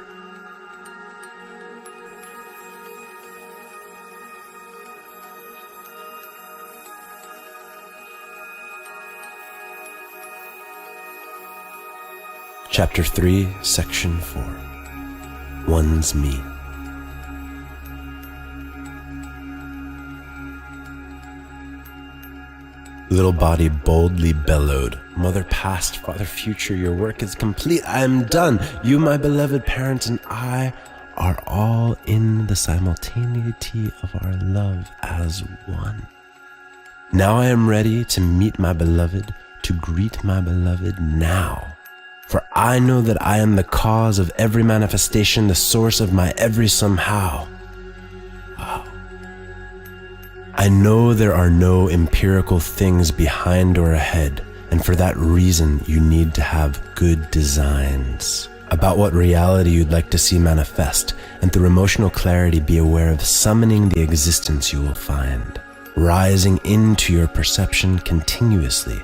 Chapter 3, Section 4. One's Me. Little body boldly bellowed, Mother Past, Father Future, your work is complete. I am done. You, my beloved parents, and I are all in the simultaneity of our love as one. Now I am ready to meet my beloved, to greet my beloved now. For I know that I am the cause of every manifestation, the source of my every somehow. Wow. I know there are no empirical things behind or ahead, and for that reason you need to have good designs about what reality you'd like to see manifest, and through emotional clarity be aware of summoning the existence you will find, rising into your perception continuously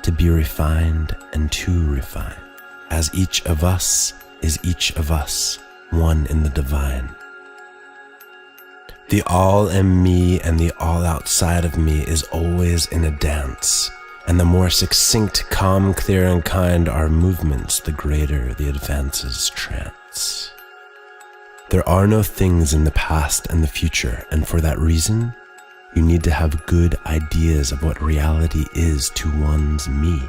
to be refined and to refine. As each of us is each of us, one in the divine. The all in me and the all outside of me is always in a dance, and the more succinct, calm, clear, and kind our movements, the greater the advances trance. There are no things in the past and the future, and for that reason, you need to have good ideas of what reality is to one's me.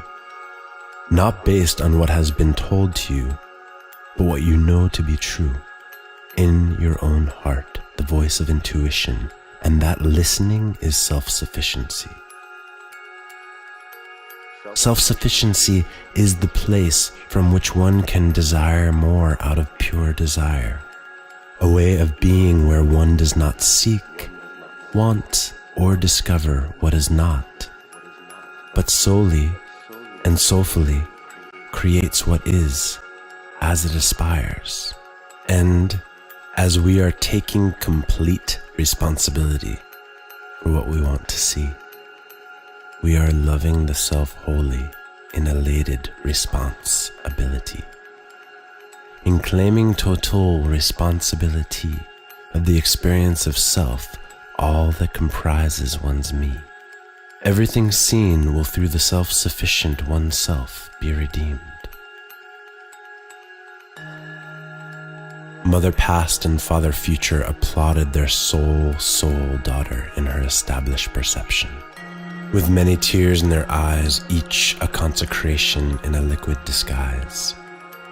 Not based on what has been told to you, but what you know to be true. In your own heart, the voice of intuition, and that listening is self-sufficiency. Self-sufficiency is the place from which one can desire more out of pure desire, a way of being where one does not seek, want, or discover what is not, but solely and soulfully creates what is as it aspires. And as we are taking complete responsibility for what we want to see, we are loving the self wholly in elated responsibility. In claiming total responsibility of the experience of self, all that comprises one's me. Everything seen will through the self-sufficient oneself be redeemed. Mother Past and Father Future applauded their soul daughter in her established perception. With many tears in their eyes, each a consecration in a liquid disguise,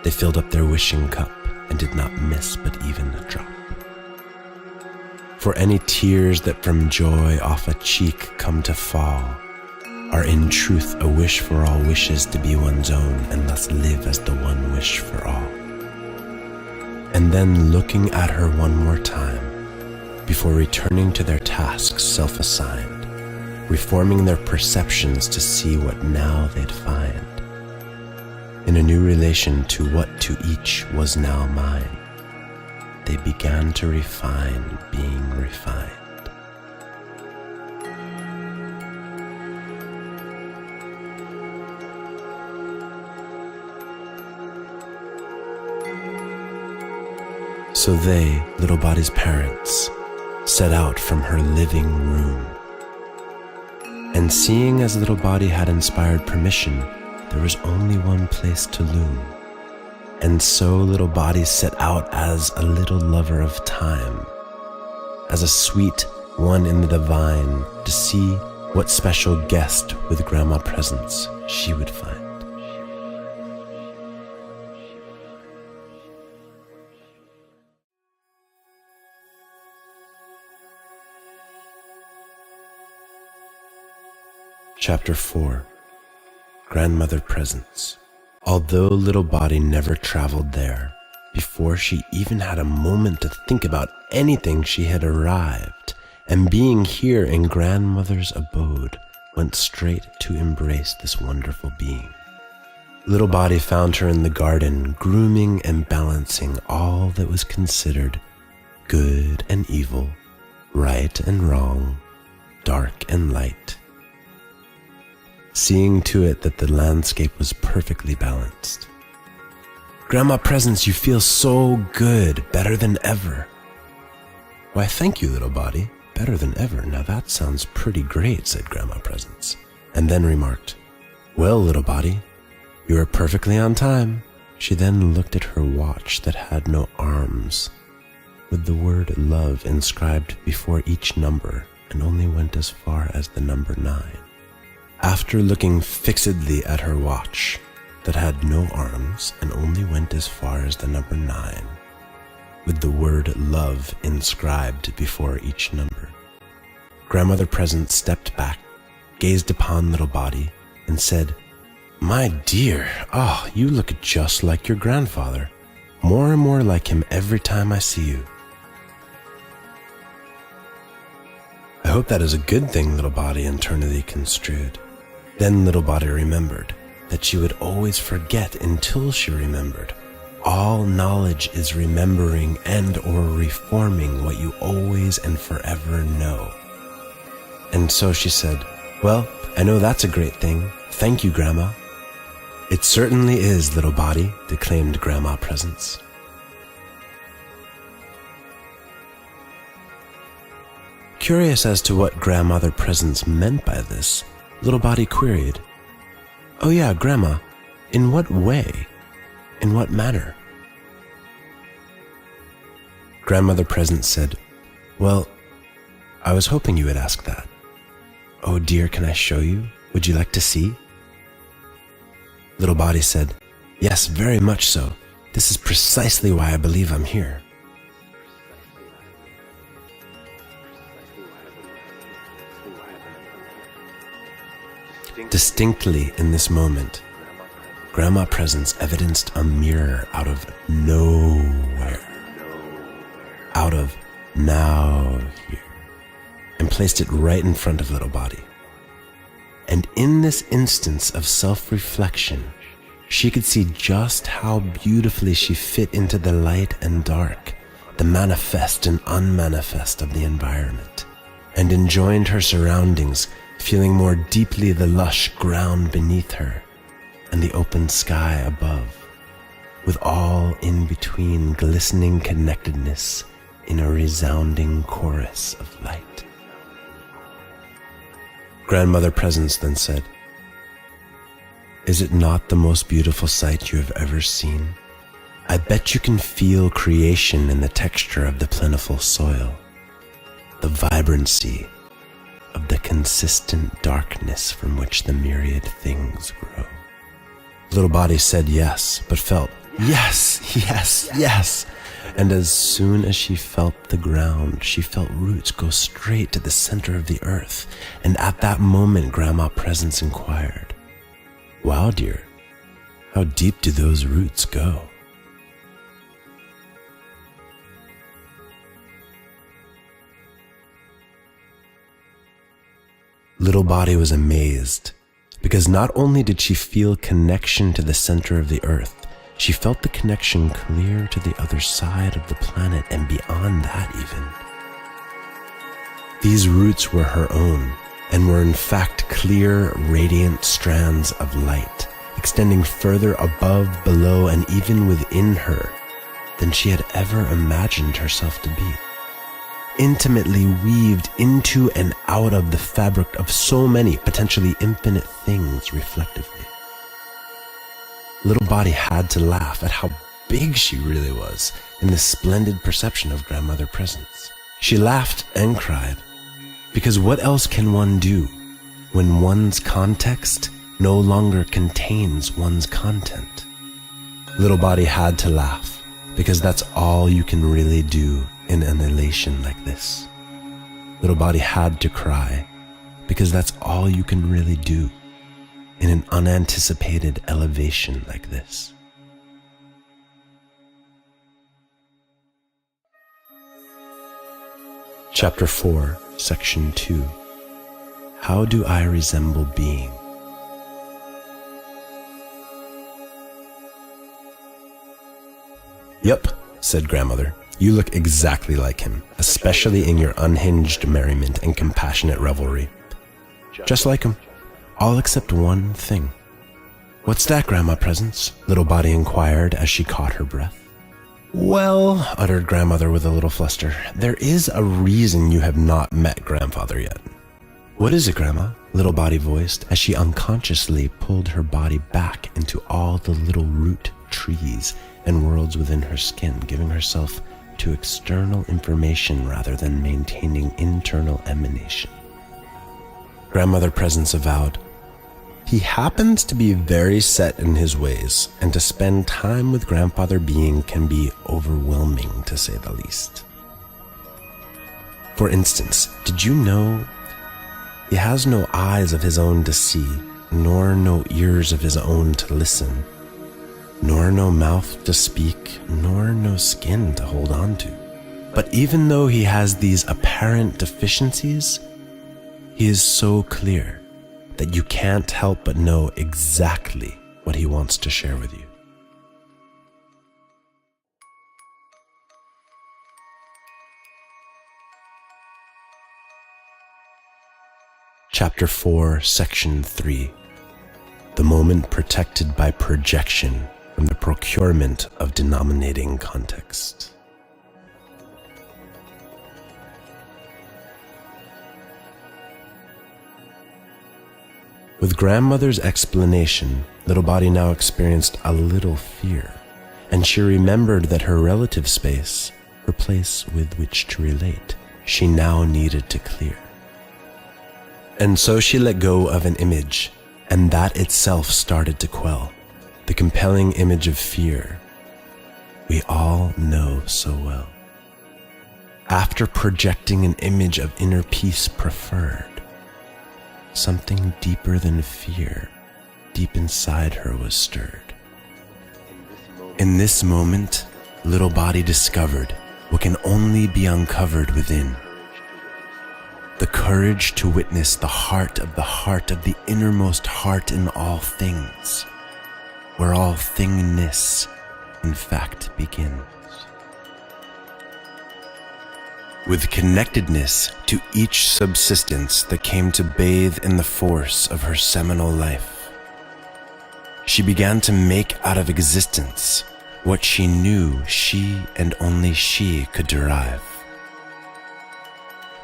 they filled up their wishing cup and did not miss but even a drop. For any tears that from joy off a cheek come to fall are in truth a wish for all wishes to be one's own and thus live as the one wish for all. And then looking at her one more time before returning to their tasks self-assigned, reforming their perceptions to see what now they'd find, in a new relation to what to each was now mine. They began to refine being refined. So they, Little Body's parents, set out from her living room. And seeing as Little Body had inspired permission, there was only one place to loom. And so Little Body set out as a little lover of time, as a sweet one in the divine, to see what special guest with grandma presence she would find. Chapter 4. Grandmother Presence. Although Little Body never traveled there, before she even had a moment to think about anything, she had arrived, and being here in Grandmother's abode, went straight to embrace this wonderful being. Little Body found her in the garden, grooming and balancing all that was considered good and evil, right and wrong, dark and light, seeing to it that the landscape was perfectly balanced. Grandma Presence, you feel so good, better than ever. Why, thank you, Little Body, better than ever. Now that sounds pretty great, said Grandma Presence, and then remarked, well, Little Body, you are perfectly on time. She then looked at her watch that had no arms, with the word love inscribed before each number, and only went as far as the number 9. After looking fixedly at her watch, that had no arms and only went as far as the number 9, with the word love inscribed before each number, Grandmother Presence stepped back, gazed upon Little Body, and said, my dear, you look just like your grandfather, more and more like him every time I see you. I hope that is a good thing, Little Body internally construed. Then Little Body remembered that she would always forget until she remembered. All knowledge is remembering and or reforming what you always and forever know. And so she said, well, I know that's a great thing. Thank you, Grandma. It certainly is, Little Body, declaimed Grandma Presence. Curious as to what Grandmother Presence meant by this, Little Body queried, oh yeah, Grandma, in what way? In what manner? Grandmother Presence said, well, I was hoping you would ask that. Oh dear, can I show you? Would you like to see? Little Body said, yes, very much so. This is precisely why I believe I'm here. Distinctly in this moment, Grandma Presence evidenced a mirror out of nowhere, out of now here, and placed it right in front of Little Body. And in this instance of self-reflection, she could see just how beautifully she fit into the light and dark, the manifest and unmanifest of the environment, and enjoyed her surroundings, feeling more deeply the lush ground beneath her and the open sky above, with all in between glistening connectedness in a resounding chorus of light. Grandmother Presence then said, is it not the most beautiful sight you have ever seen? I bet you can feel creation in the texture of the plentiful soil, the vibrancy of the consistent darkness from which the myriad things grow. Little Body said yes, but felt yes, yes, yes. And as soon as she felt the ground, she felt roots go straight to the center of the earth. And at that moment, Grandma Presence inquired, wow, dear, how deep do those roots go? Little Body was amazed, because not only did she feel connection to the center of the earth, she felt the connection clear to the other side of the planet and beyond that even. These roots were her own, and were in fact clear, radiant strands of light, extending further above, below, and even within her than she had ever imagined herself to be. Intimately weaved into and out of the fabric of so many potentially infinite things reflectively. Little Body had to laugh at how big she really was in this splendid perception of Grandmother Presence. She laughed and cried, because what else can one do when one's context no longer contains one's content? Little Body had to laugh, because that's all you can really do in an elation like this. Little Body had to cry, because that's all you can really do in an unanticipated elevation like this. Chapter 4, Section 2. How do I resemble being? Yup, said Grandmother. You look exactly like him, especially in your unhinged merriment and compassionate revelry. Just like him, all except one thing. What's that, Grandma Presence? Little Body inquired as she caught her breath. Well, uttered Grandmother with a little fluster, there is a reason you have not met Grandfather yet. What is it, Grandma? Little Body voiced as she unconsciously pulled her body back into all the little root trees and worlds within her skin, giving herself to external information rather than maintaining internal emanation. Grandmother Presence avowed, he happens to be very set in his ways, and to spend time with Grandfather Being can be overwhelming, to say the least. For instance, did you know he has no eyes of his own to see, nor no ears of his own to listen, nor no mouth to speak, nor no skin to hold on to? But even though he has these apparent deficiencies, he is so clear that you can't help but know exactly what he wants to share with you. Chapter 4, Section 3. The moment protected by projection from the procurement of denominating context. With Grandmother's explanation, Little Body now experienced a little fear, and she remembered that her relative space, her place with which to relate, she now needed to clear. And so she let go of an image, and that itself started to quell, the compelling image of fear we all know so well. After projecting an image of inner peace preferred, something deeper than fear, deep inside her, was stirred. In this moment, Little Body discovered what can only be uncovered within. The courage to witness the heart of the innermost heart in all things, where all thingness, in fact, begins. With connectedness to each subsistence that came to bathe in the force of her seminal life, she began to make out of existence what she knew she and only she could derive.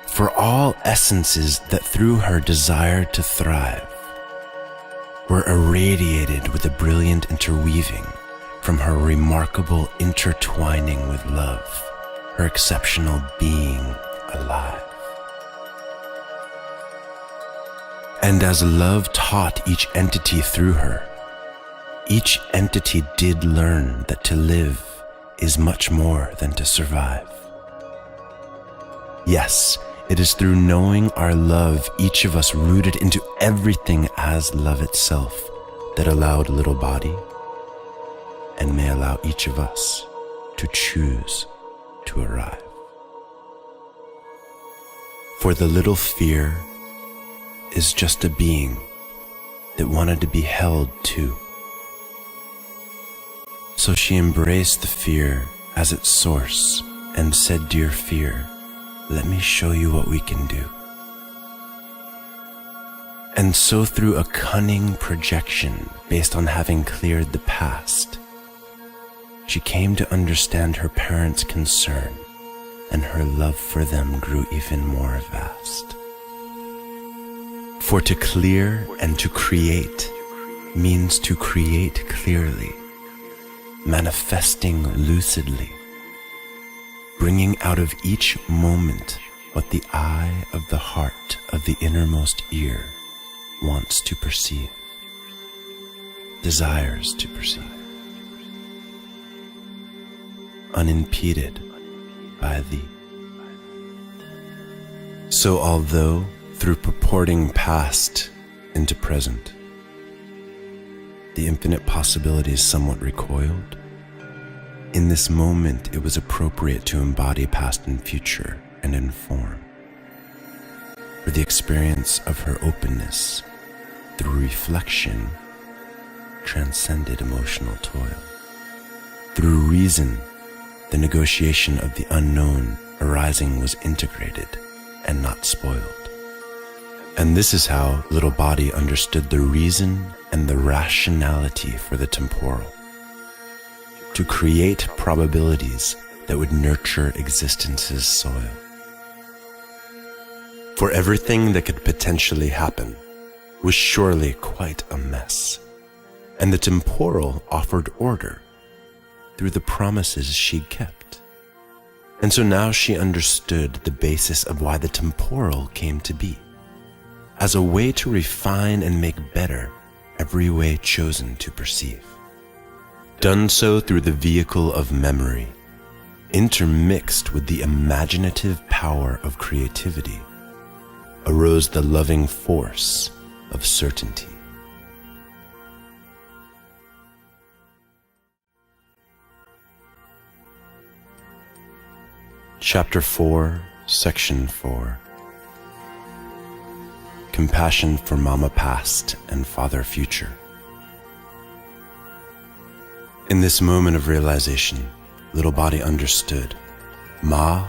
For all essences that through her desired to thrive were irradiated with a brilliant interweaving from her remarkable intertwining with love, her exceptional being alive. And as love taught each entity through her, each entity did learn that to live is much more than to survive. Yes, it is through knowing our love, each of us rooted into everything as love itself, that allowed Little Body, and may allow each of us, to choose to arrive. For the little fear is just a being that wanted to be held too. So she embraced the fear as its source and said, "Dear fear, let me show you what we can do." And so through a cunning projection based on having cleared the past, she came to understand her parents' concern, and her love for them grew even more vast. For to clear and to create means to create clearly, manifesting lucidly, bringing out of each moment what the eye of the heart of the innermost ear wants to perceive, desires to perceive, unimpeded by thee. So although through purporting past into present. The infinite possibilities somewhat recoiled. In this moment, it was appropriate to embody past and future and inform. For the experience of her openness through reflection transcended emotional toil. Through reason, the negotiation of the unknown arising was integrated and not spoiled. And this is how little body understood the reason and the rationality for the temporal, to create probabilities that would nurture existence's soil. For everything that could potentially happen was surely quite a mess, and the temporal offered order through the promises she'd kept. And so now she understood the basis of why the temporal came to be, as a way to refine and make better every way chosen to perceive. Done so through the vehicle of memory, intermixed with the imaginative power of creativity, arose the loving force of certainty. Chapter 4, Section 4. Compassion for Mama Past and Father Future. In this moment of realization, little body understood Ma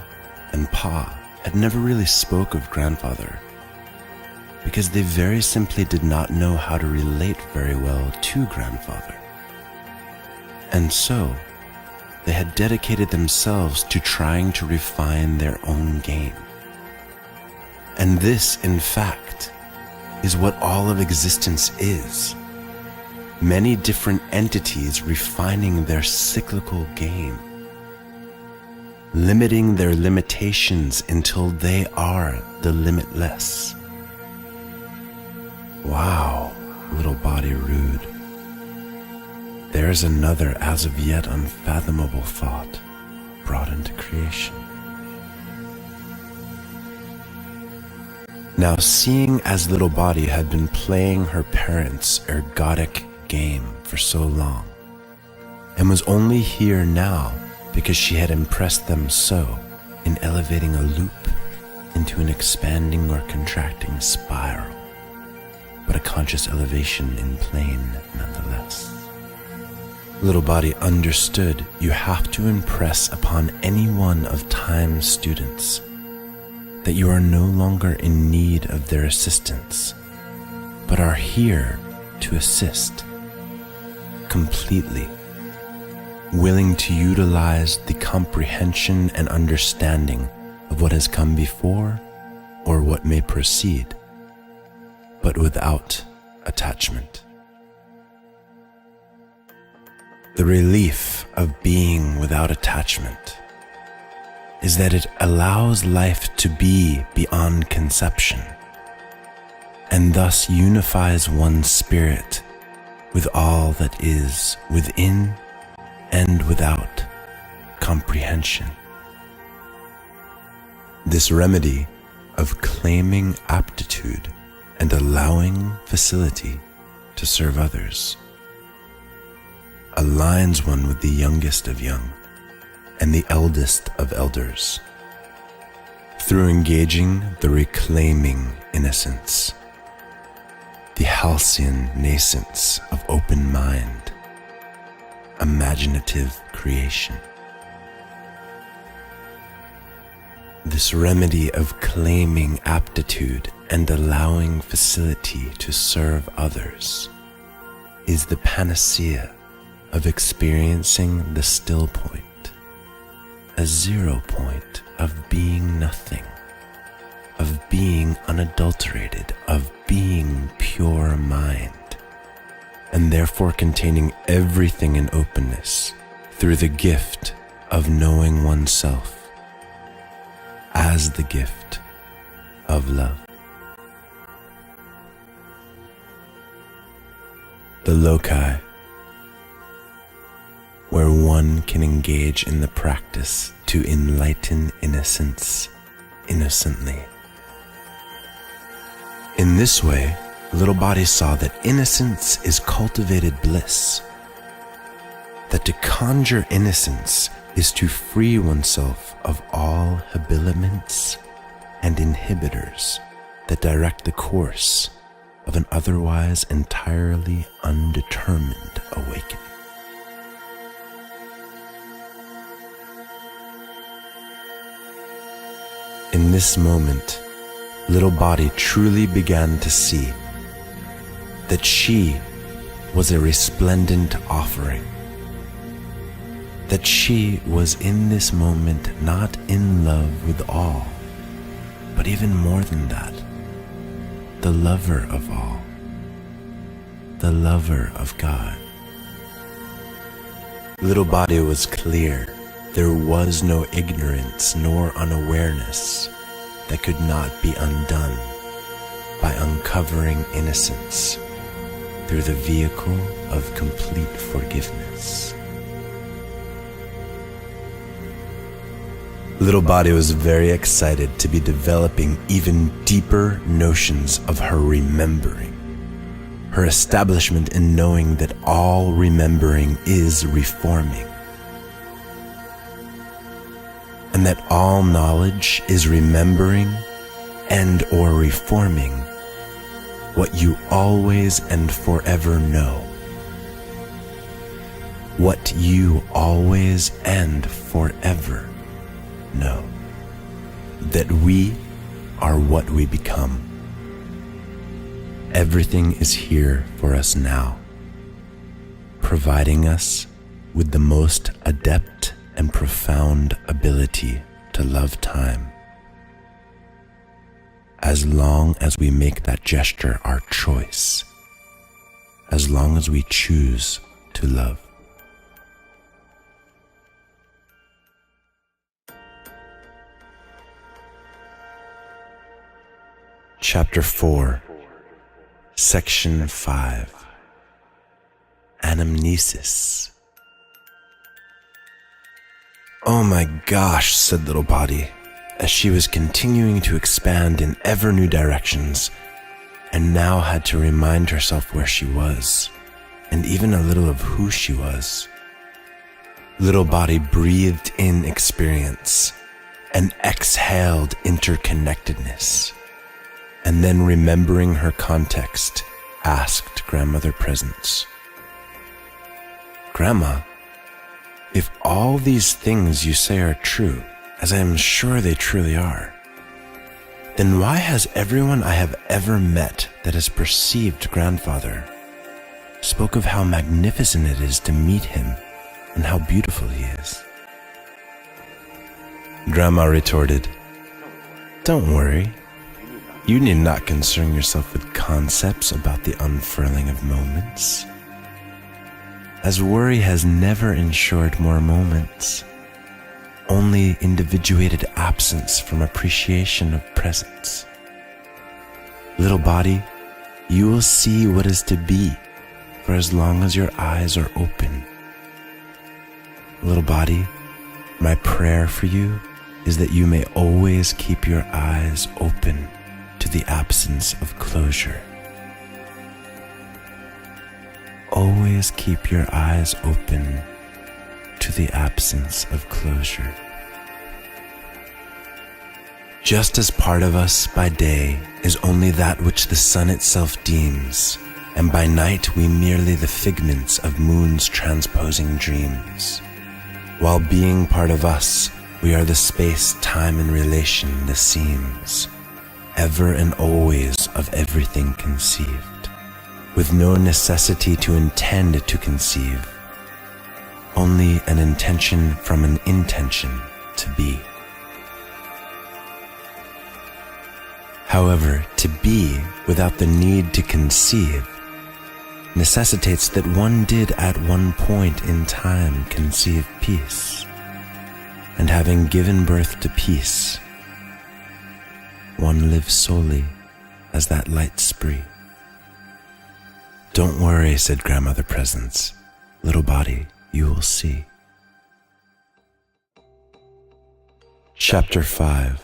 and Pa had never really spoke of grandfather, because they very simply did not know how to relate very well to grandfather. And so, they had dedicated themselves to trying to refine their own game. And this, in fact, is what all of existence is. Many different entities refining their cyclical game, limiting their limitations until they are the limitless. Wow, little body rude. There's another as of yet unfathomable thought brought into creation. Now, seeing as little body had been playing her parents' ergodic game for so long, and was only here now because she had impressed them so in elevating a loop into an expanding or contracting spiral, but a conscious elevation in plane nonetheless. Little body understood you have to impress upon any one of time's students that you are no longer in need of their assistance, but are here to assist completely, willing to utilize the comprehension and understanding of what has come before or what may proceed, but without attachment. The relief of being without attachment is that it allows life to be beyond conception, and thus unifies one's spirit with all that is within and without comprehension. This remedy of claiming aptitude and allowing facility to serve others aligns one with the youngest of young and the eldest of elders, through engaging the reclaiming innocence, the halcyon nascence of open mind, imaginative creation. This remedy of claiming aptitude and allowing facility to serve others is the panacea of experiencing the still point, a 0 point of being nothing, of being unadulterated, of being pure mind, and therefore containing everything in openness through the gift of knowing oneself as the gift of love. The loci where one can engage in the practice to enlighten innocence innocently. In this way, little body saw that innocence is cultivated bliss, that to conjure innocence is to free oneself of all habiliments and inhibitors that direct the course of an otherwise entirely undetermined awakening. In this moment, little body truly began to see that she was a resplendent offering, that she was in this moment not in love with all, but even more than that, the lover of all, the lover of God. Little body was clear. There was no ignorance nor unawareness that could not be undone by uncovering innocence through the vehicle of complete forgiveness. Little body was very excited to be developing even deeper notions of her remembering, her establishment in knowing that all remembering is reforming, and that all knowledge is remembering and or reforming what you always and forever know, what you always and forever know, that we are what we become. Everything is here for us now, providing us with the most adept and profound ability to love time, as long as we make that gesture our choice, as long as we choose to love. Chapter 4, Section 5, Anamnesis. "Oh my gosh," said little body, as she was continuing to expand in ever new directions, and now had to remind herself where she was, and even a little of who she was. Little body breathed in experience and exhaled interconnectedness, and then, remembering her context, asked Grandmother Presence, "Grandma, if all these things you say are true, as I am sure they truly are, then why has everyone I have ever met that has perceived Grandfather spoke of how magnificent it is to meet him and how beautiful he is?" Grandma retorted, "Don't worry. You need not concern yourself with concepts about the unfurling of moments, as worry has never ensured more moments, only individuated absence from appreciation of presence. Little body, you will see what is to be for as long as your eyes are open. Little body, my prayer for you is that you may always keep your eyes open to the absence of closure. Always keep your eyes open to the absence of closure. Just as part of us by day is only that which the sun itself deems, and by night we merely the figments of moons transposing dreams, while being part of us, we are the space, time, and relation, the seams, ever and always of everything conceived, with no necessity to intend to conceive, only an intention from an intention to be. However, to be without the need to conceive necessitates that one did at one point in time conceive peace, and having given birth to peace, one lives solely as that light spree. Don't worry, said Grandmother Presence. Little body, you will see. Chapter 5.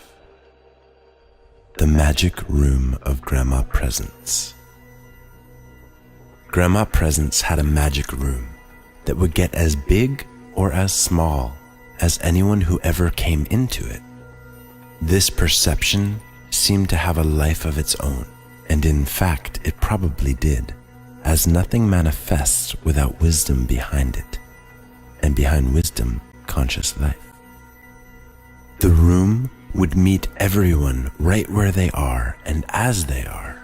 The magic room of Grandma Presence. Grandma Presence had a magic room that would get as big or as small as anyone who ever came into it. This perception seemed to have a life of its own, and in fact it probably did, as nothing manifests without wisdom behind it, and behind wisdom, conscious life. The room would meet everyone right where they are and as they are.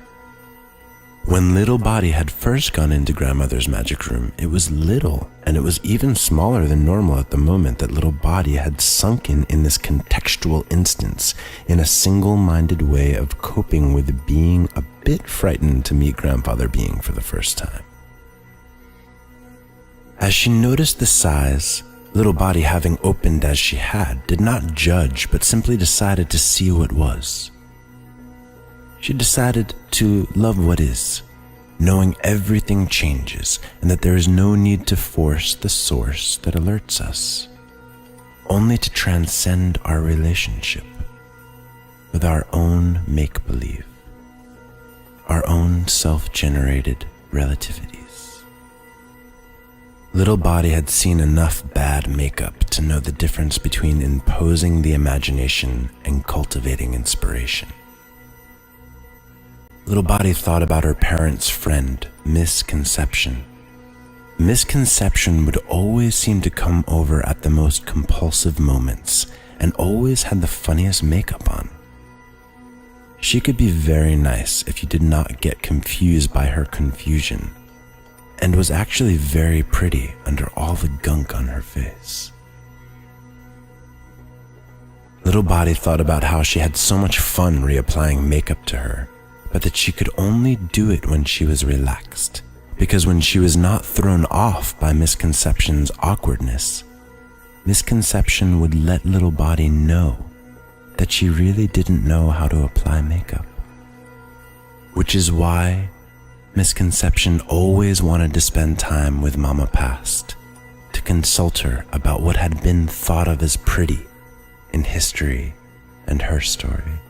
When Little Body had first gone into Grandmother's magic room, it was little, and it was even smaller than normal at the moment that Little Body had sunken in this contextual instance in a single-minded way of coping with being a bit frightened to meet Grandfather Being for the first time. As she noticed the size, Little Body, having opened as she had, did not judge but simply decided to see what was. She decided to love what is, knowing everything changes and that there is no need to force the source that alerts us, only to transcend our relationship with our own make-believe, our own self-generated relativities. Little Body had seen enough bad makeup to know the difference between imposing the imagination and cultivating inspiration. Little Body thought about her parents' friend, Misconception. Misconception would always seem to come over at the most compulsive moments and always had the funniest makeup on. She could be very nice if you did not get confused by her confusion, and was actually very pretty under all the gunk on her face. Little Body thought about how she had so much fun reapplying makeup to her, but that she could only do it when she was relaxed, because when she was not thrown off by Misconception's awkwardness, Misconception would let Little Body know that she really didn't know how to apply makeup. Which is why Misconception always wanted to spend time with Mama Past, to consult her about what had been thought of as pretty in history and her story.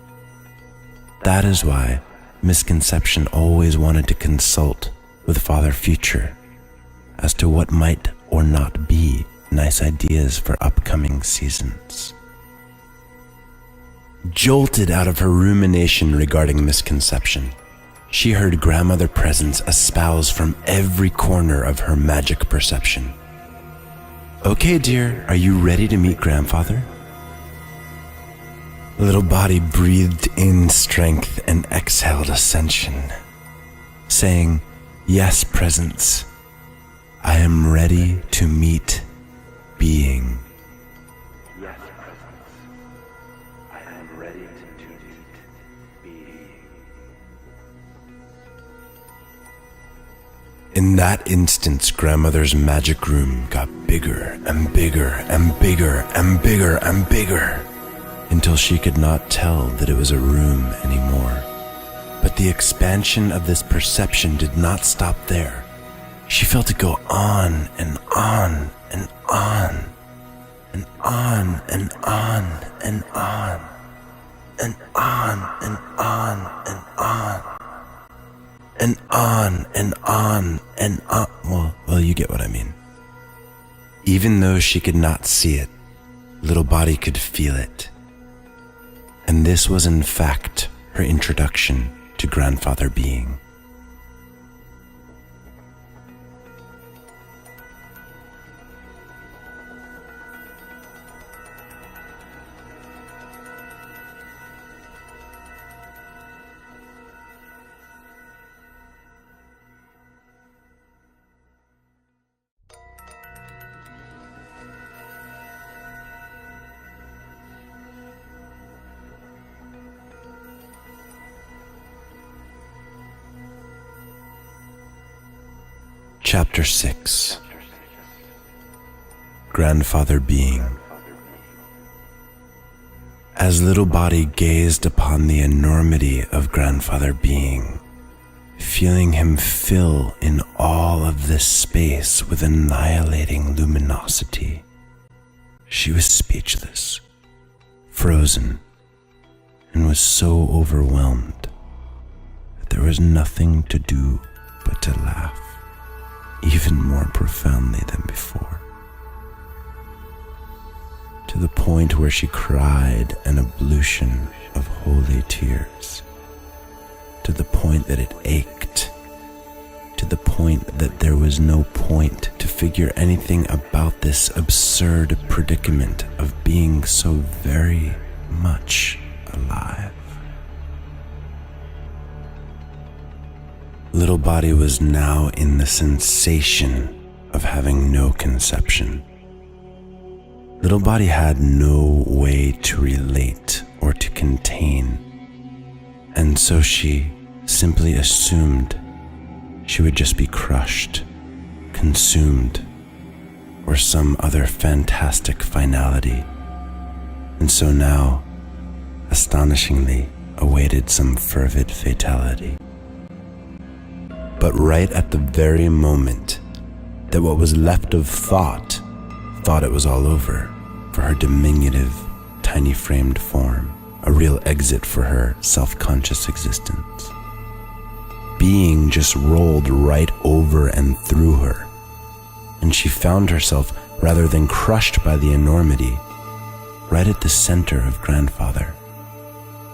That is why Misconception always wanted to consult with Father Future as to what might or not be nice ideas for upcoming seasons. Jolted out of her rumination regarding Misconception, she heard Grandmother Presence espouse from every corner of her magic perception. "Okay, dear, are you ready to meet Grandfather?" Little Body breathed in strength and exhaled ascension, saying, "Yes, Presence, I am ready to meet Being." Yes, Presence, I am ready to meet Being. In that instant, Grandmother's magic room got bigger and bigger and bigger and bigger and bigger, until she could not tell that it was a room anymore. But the expansion of this perception did not stop there. She felt it go on and on and on and on and on and on and on and on and on and on and on and on. Well, you get what I mean. Even though she could not see it, Little Body could feel it. And this was in fact her introduction to Grandfather Being. Chapter 6. Grandfather Being. As Little Body gazed upon the enormity of Grandfather Being, feeling him fill in all of this space with annihilating luminosity, she was speechless, frozen, and was so overwhelmed that there was nothing to do but to laugh, even more profoundly than before, to the point where she cried an ablution of holy tears, to the point that it ached, to the point that there was no point to figure anything about this absurd predicament of being so very much alive. Little Body was now in the sensation of having no conception. Little Body had no way to relate or to contain, and so she simply assumed she would just be crushed, consumed, or some other fantastic finality, and so now, astonishingly, awaited some fervid fatality. But right at the very moment that what was left of thought it was all over for her diminutive, tiny-framed form, a real exit for her self-conscious existence, being just rolled right over and through her, and she found herself, rather than crushed by the enormity, right at the center of Grandfather,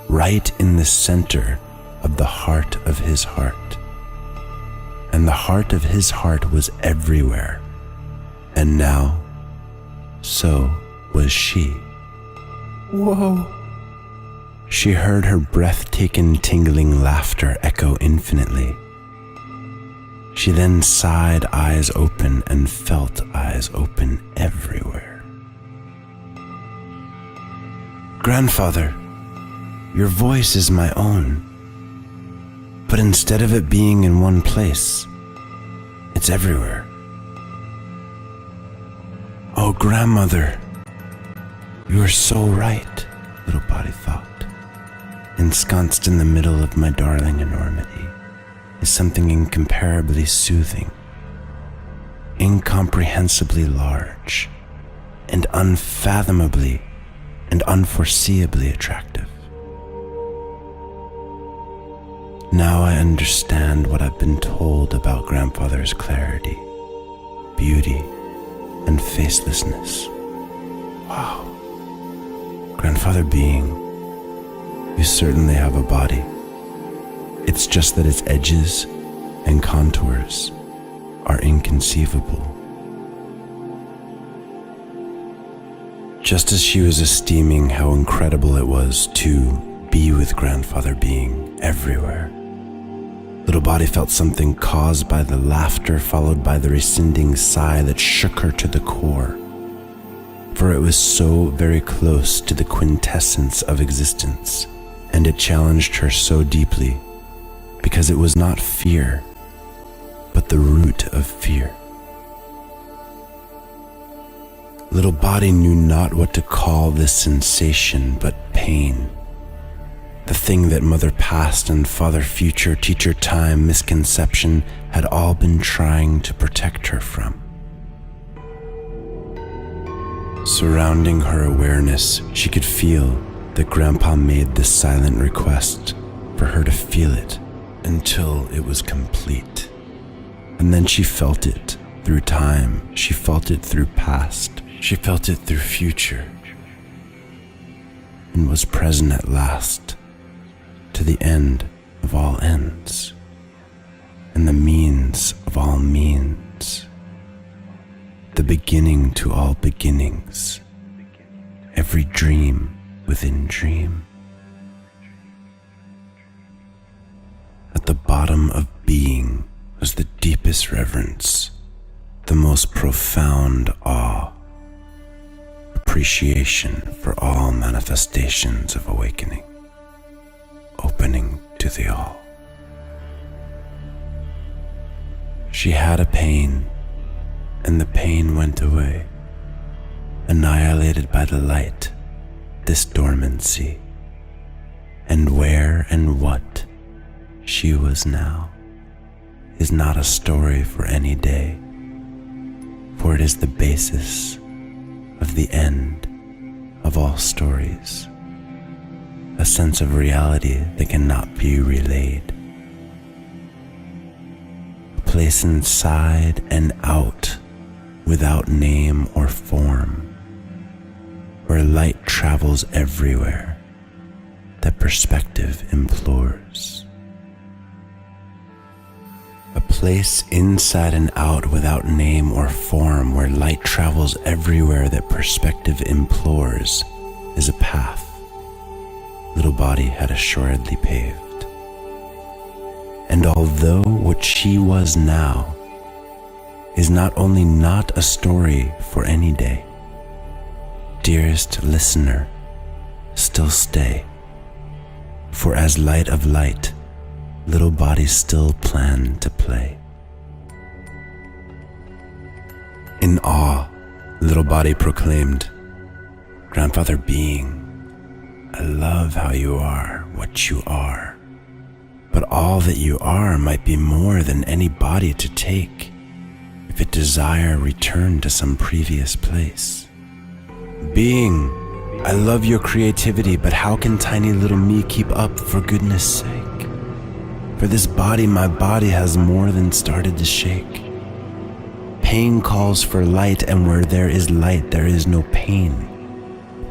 right in the center of the heart of his heart. And the heart of his heart was everywhere, and now, so was she. Whoa! She heard her breathtaking, tingling laughter echo infinitely. She then sighed, eyes open, and felt eyes open everywhere. Grandfather, your voice is my own, but instead of it being in one place, it's everywhere. Oh, Grandmother, you are so right, Little Body thought. Ensconced in the middle of my darling enormity is something incomparably soothing, incomprehensibly large, and unfathomably and unforeseeably attractive. Now I understand what I've been told about Grandfather's clarity, beauty, and facelessness. Wow. Grandfather being, you certainly have a body. It's just that its edges and contours are inconceivable. Just as she was esteeming how incredible it was to be with Grandfather being everywhere, Little Body felt something caused by the laughter followed by the rescinding sigh that shook her to the core, for it was so very close to the quintessence of existence, and it challenged her so deeply because it was not fear, but the root of fear. Little Body knew not what to call this sensation but pain, the thing that Mother Past and Father Future, Teacher Time, Misconception had all been trying to protect her from. Surrounding her awareness, she could feel that Grandpa made this silent request for her to feel it until it was complete. And then she felt it through time, she felt it through past, she felt it through future, and was present at last to the end of all ends, and the means of all means, the beginning to all beginnings, every dream within dream. At the bottom of being was the deepest reverence, the most profound awe, appreciation for all manifestations of awakening, opening to the all. She had a pain, and the pain went away, annihilated by the light, this dormancy, and where and what she was now is not a story for any day, for it is the basis of the end of all stories, a sense of reality that cannot be relayed. A place inside and out, without name or form, where light travels everywhere that perspective implores. A place inside and out, without name or form, where light travels everywhere that perspective implores, is a path little body had assuredly paved. And although what she was now is not only not a story for any day, dearest listener, still stay, for as light of light, little body still plan to play. In awe, little body proclaimed, "Grandfather Being, I love how you are what you are, but all that you are might be more than any body to take, if it desire return to some previous place. Being, I love your creativity, but how can tiny little me keep up for goodness sake? For this body, my body has more than started to shake. Pain calls for light, and where there is light, there is no pain.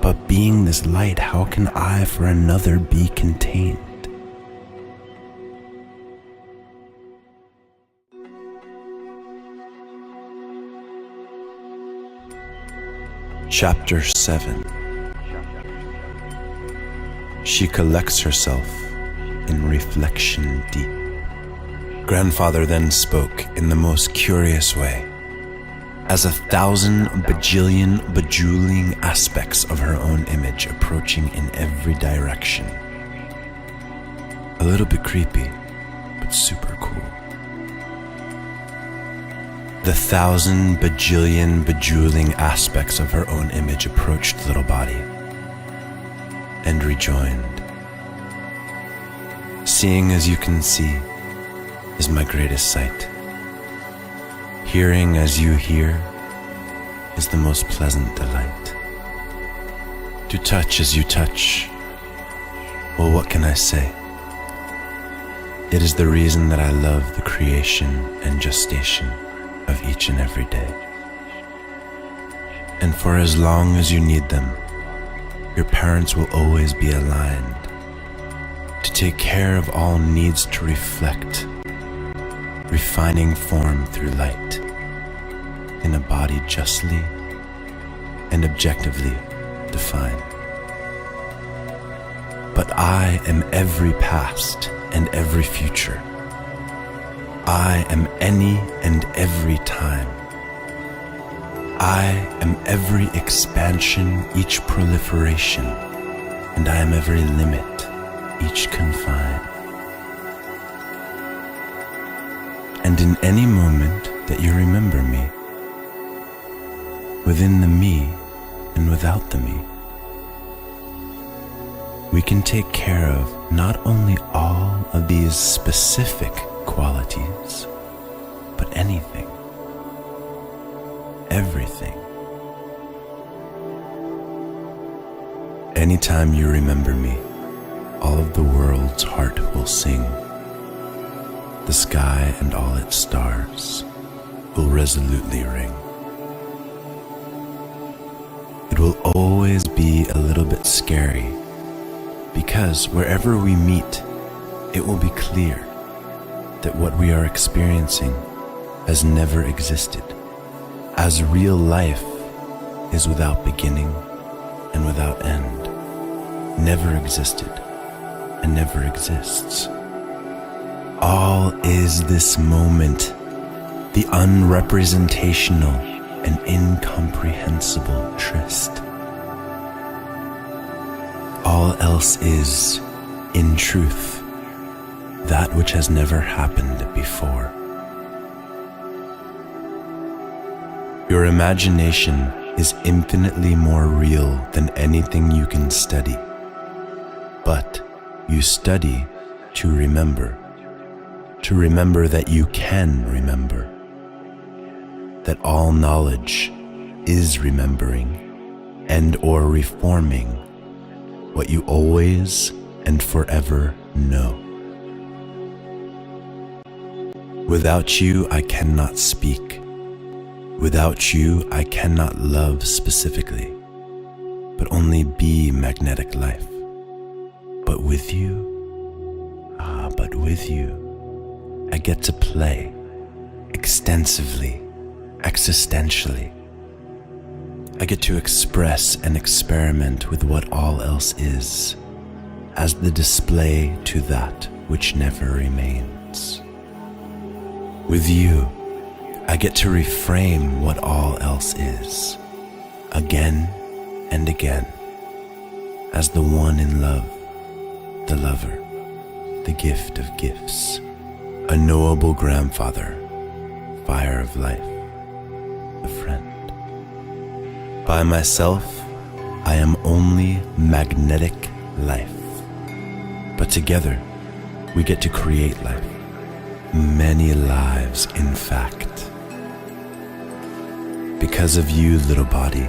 But being this light, how can I for another be contained?" Chapter 7. She collects herself in reflection deep. Grandfather then spoke in the most curious way, as 1,000 bajillion bejeweling aspects of her own image approaching in every direction. A little bit creepy, but super cool. The 1,000 bajillion bejeweling aspects of her own image approached little body and rejoined. Seeing as you can see is my greatest sight. Hearing as you hear is the most pleasant delight. To touch as you touch, well, what can I say? It is the reason that I love the creation and gestation of each and every day. And for as long as you need them, your parents will always be aligned to take care of all needs to reflect, refining form through light in a body justly and objectively defined. But I am every past and every future. I am any and every time. I am every expansion, each proliferation, and I am every limit, each confine. And in any moment that you remember me, within the me and without the me, we can take care of not only all of these specific qualities, but anything, everything. Anytime you remember me, all of the world's heart will sing. The sky and all its stars will resolutely ring. It will always be a little bit scary, because wherever we meet, it will be clear that what we are experiencing has never existed, as real life is without beginning and without end, never existed and never exists. All is this moment, the unrepresentational and incomprehensible tryst. All else is, in truth, that which has never happened before. Your imagination is infinitely more real than anything you can study, but you study to remember that you can remember, that all knowledge is remembering and or reforming what you always and forever know. Without you, I cannot speak. Without you, I cannot love specifically, but only be magnetic life. But with you, I get to play extensively, existentially. I get to express and experiment with what all else is, as the display to that which never remains. With you, I get to reframe what all else is, again and again, as the one in love, the lover, the gift of gifts, a knowable grandfather, fire of life, a friend. By myself, I am only magnetic life, but together we get to create life, many lives in fact. Because of you, little body,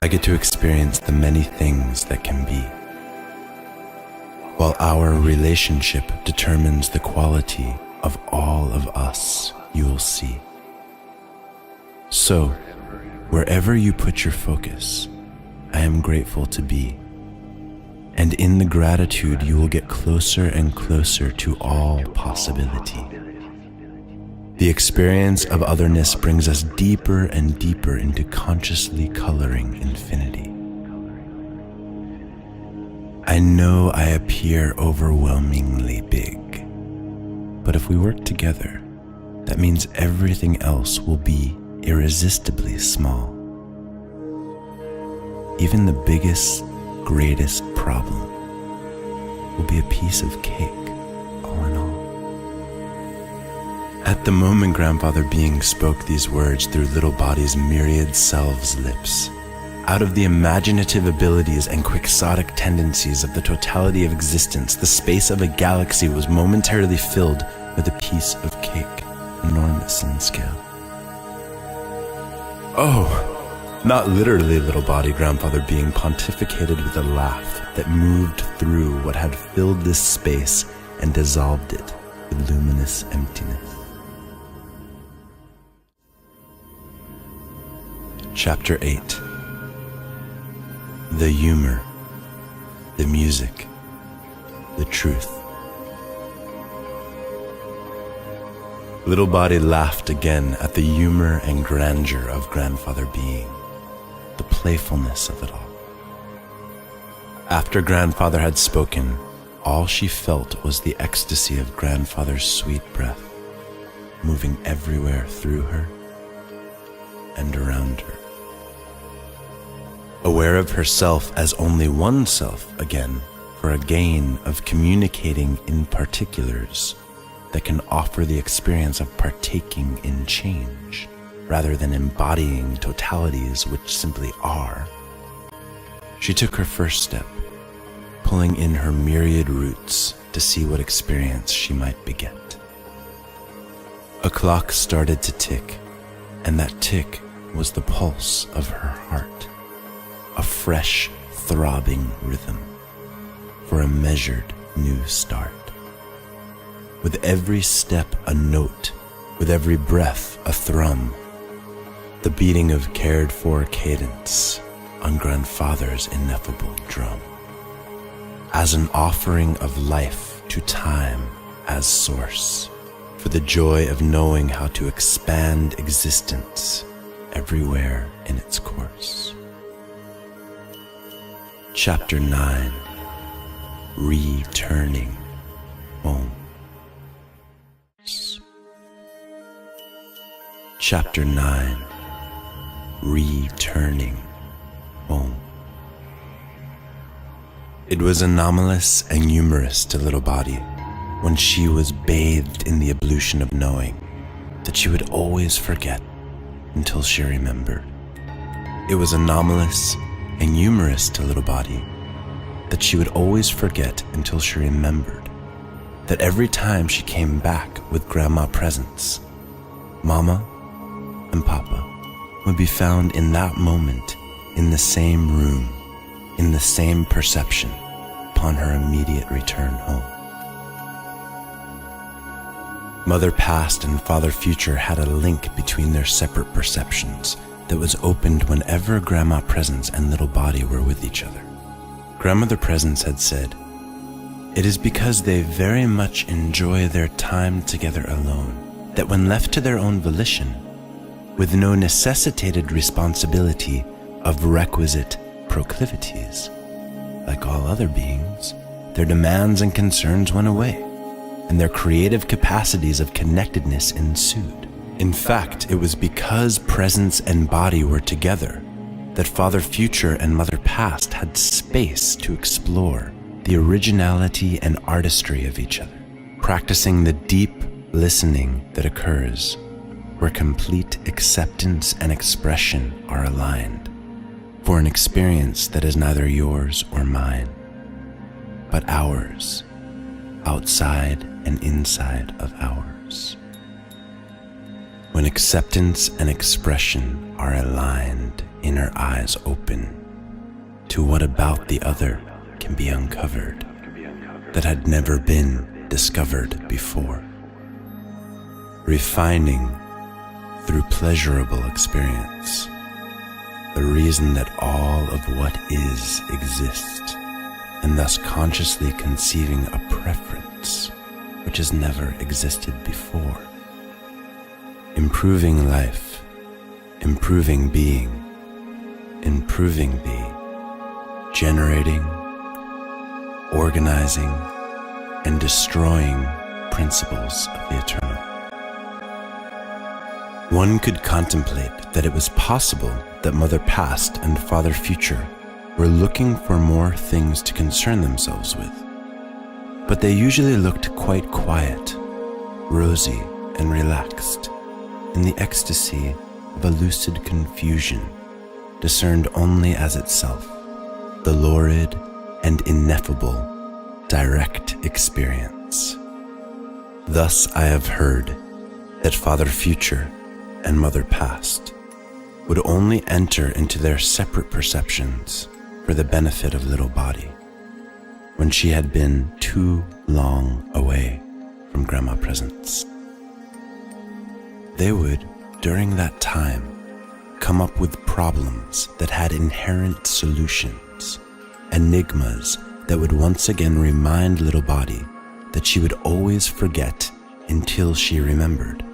I get to experience the many things that can be, while our relationship determines the quality of all of us you'll see. So, wherever you put your focus, I am grateful to be. And in the gratitude, you will get closer and closer to all possibility. The experience of otherness brings us deeper and deeper into consciously coloring infinity. I know I appear overwhelmingly big, but if we work together, that means everything else will be irresistibly small. Even the biggest, greatest problem will be a piece of cake, all in all. At the moment Grandfather Being spoke these words through Little Body's myriad selves' lips, out of the imaginative abilities and quixotic tendencies of the totality of existence, the space of a galaxy was momentarily filled with a piece of cake, enormous in scale. Oh, not literally, Little Body, Grandfather Being pontificated with a laugh that moved through what had filled this space and dissolved it with luminous emptiness. Chapter 8. The humor, the music, the truth. Little Body laughed again at the humor and grandeur of Grandfather Being, the playfulness of it all. After Grandfather had spoken, all she felt was the ecstasy of Grandfather's sweet breath, moving everywhere through her and around her. Aware of herself as only one self again, for a gain of communicating in particulars that can offer the experience of partaking in change, rather than embodying totalities which simply are. She took her first step, pulling in her myriad roots to see what experience she might beget. A clock started to tick, and that tick was the pulse of her heart. A fresh, throbbing rhythm for a measured new start. With every step a note, with every breath a thrum, the beating of cared-for cadence on Grandfather's ineffable drum. As an offering of life to time as source, for the joy of knowing how to expand existence everywhere in its course. Chapter 9. Returning Home. Chapter 9. Returning Home. It was anomalous and humorous to Little Body when she was bathed in the ablution of knowing that she would always forget until she remembered. It was anomalous and humorous to Little Body that she would always forget until she remembered that every time she came back with Grandma presents, Mama and Papa would be found in that moment in the same room, in the same perception, upon her immediate return home. Mother Past and Father Future had a link between their separate perceptions that was opened whenever Grandma Presence and Little Body were with each other. Grandmother Presence had said, "It is because they very much enjoy their time together alone that when left to their own volition, with no necessitated responsibility of requisite proclivities, like all other beings, their demands and concerns went away, and their creative capacities of connectedness ensued. In fact, it was because Presence and Body were together that Father Future and Mother Past had space to explore the originality and artistry of each other, practicing the deep listening that occurs where complete acceptance and expression are aligned for an experience that is neither yours or mine, but ours, outside and inside of ours. When acceptance and expression are aligned, inner eyes open to what about the other can be uncovered that had never been discovered before. Refining through pleasurable experience the reason that all of what is exists, and thus consciously conceiving a preference which has never existed before. Improving life, improving being, improving being, generating, organizing, and destroying principles of the eternal. One could contemplate that it was possible that Mother Past and Father Future were looking for more things to concern themselves with, but they usually looked quite quiet, rosy, and relaxed, in the ecstasy of a lucid confusion, discerned only as itself, the lurid and ineffable direct experience. Thus I have heard that Father Future and Mother Past would only enter into their separate perceptions for the benefit of Little Body when she had been too long away from Grandma Presence. They would, during that time, come up with problems that had inherent solutions, enigmas that would once again remind Little Body that she would always forget until she remembered.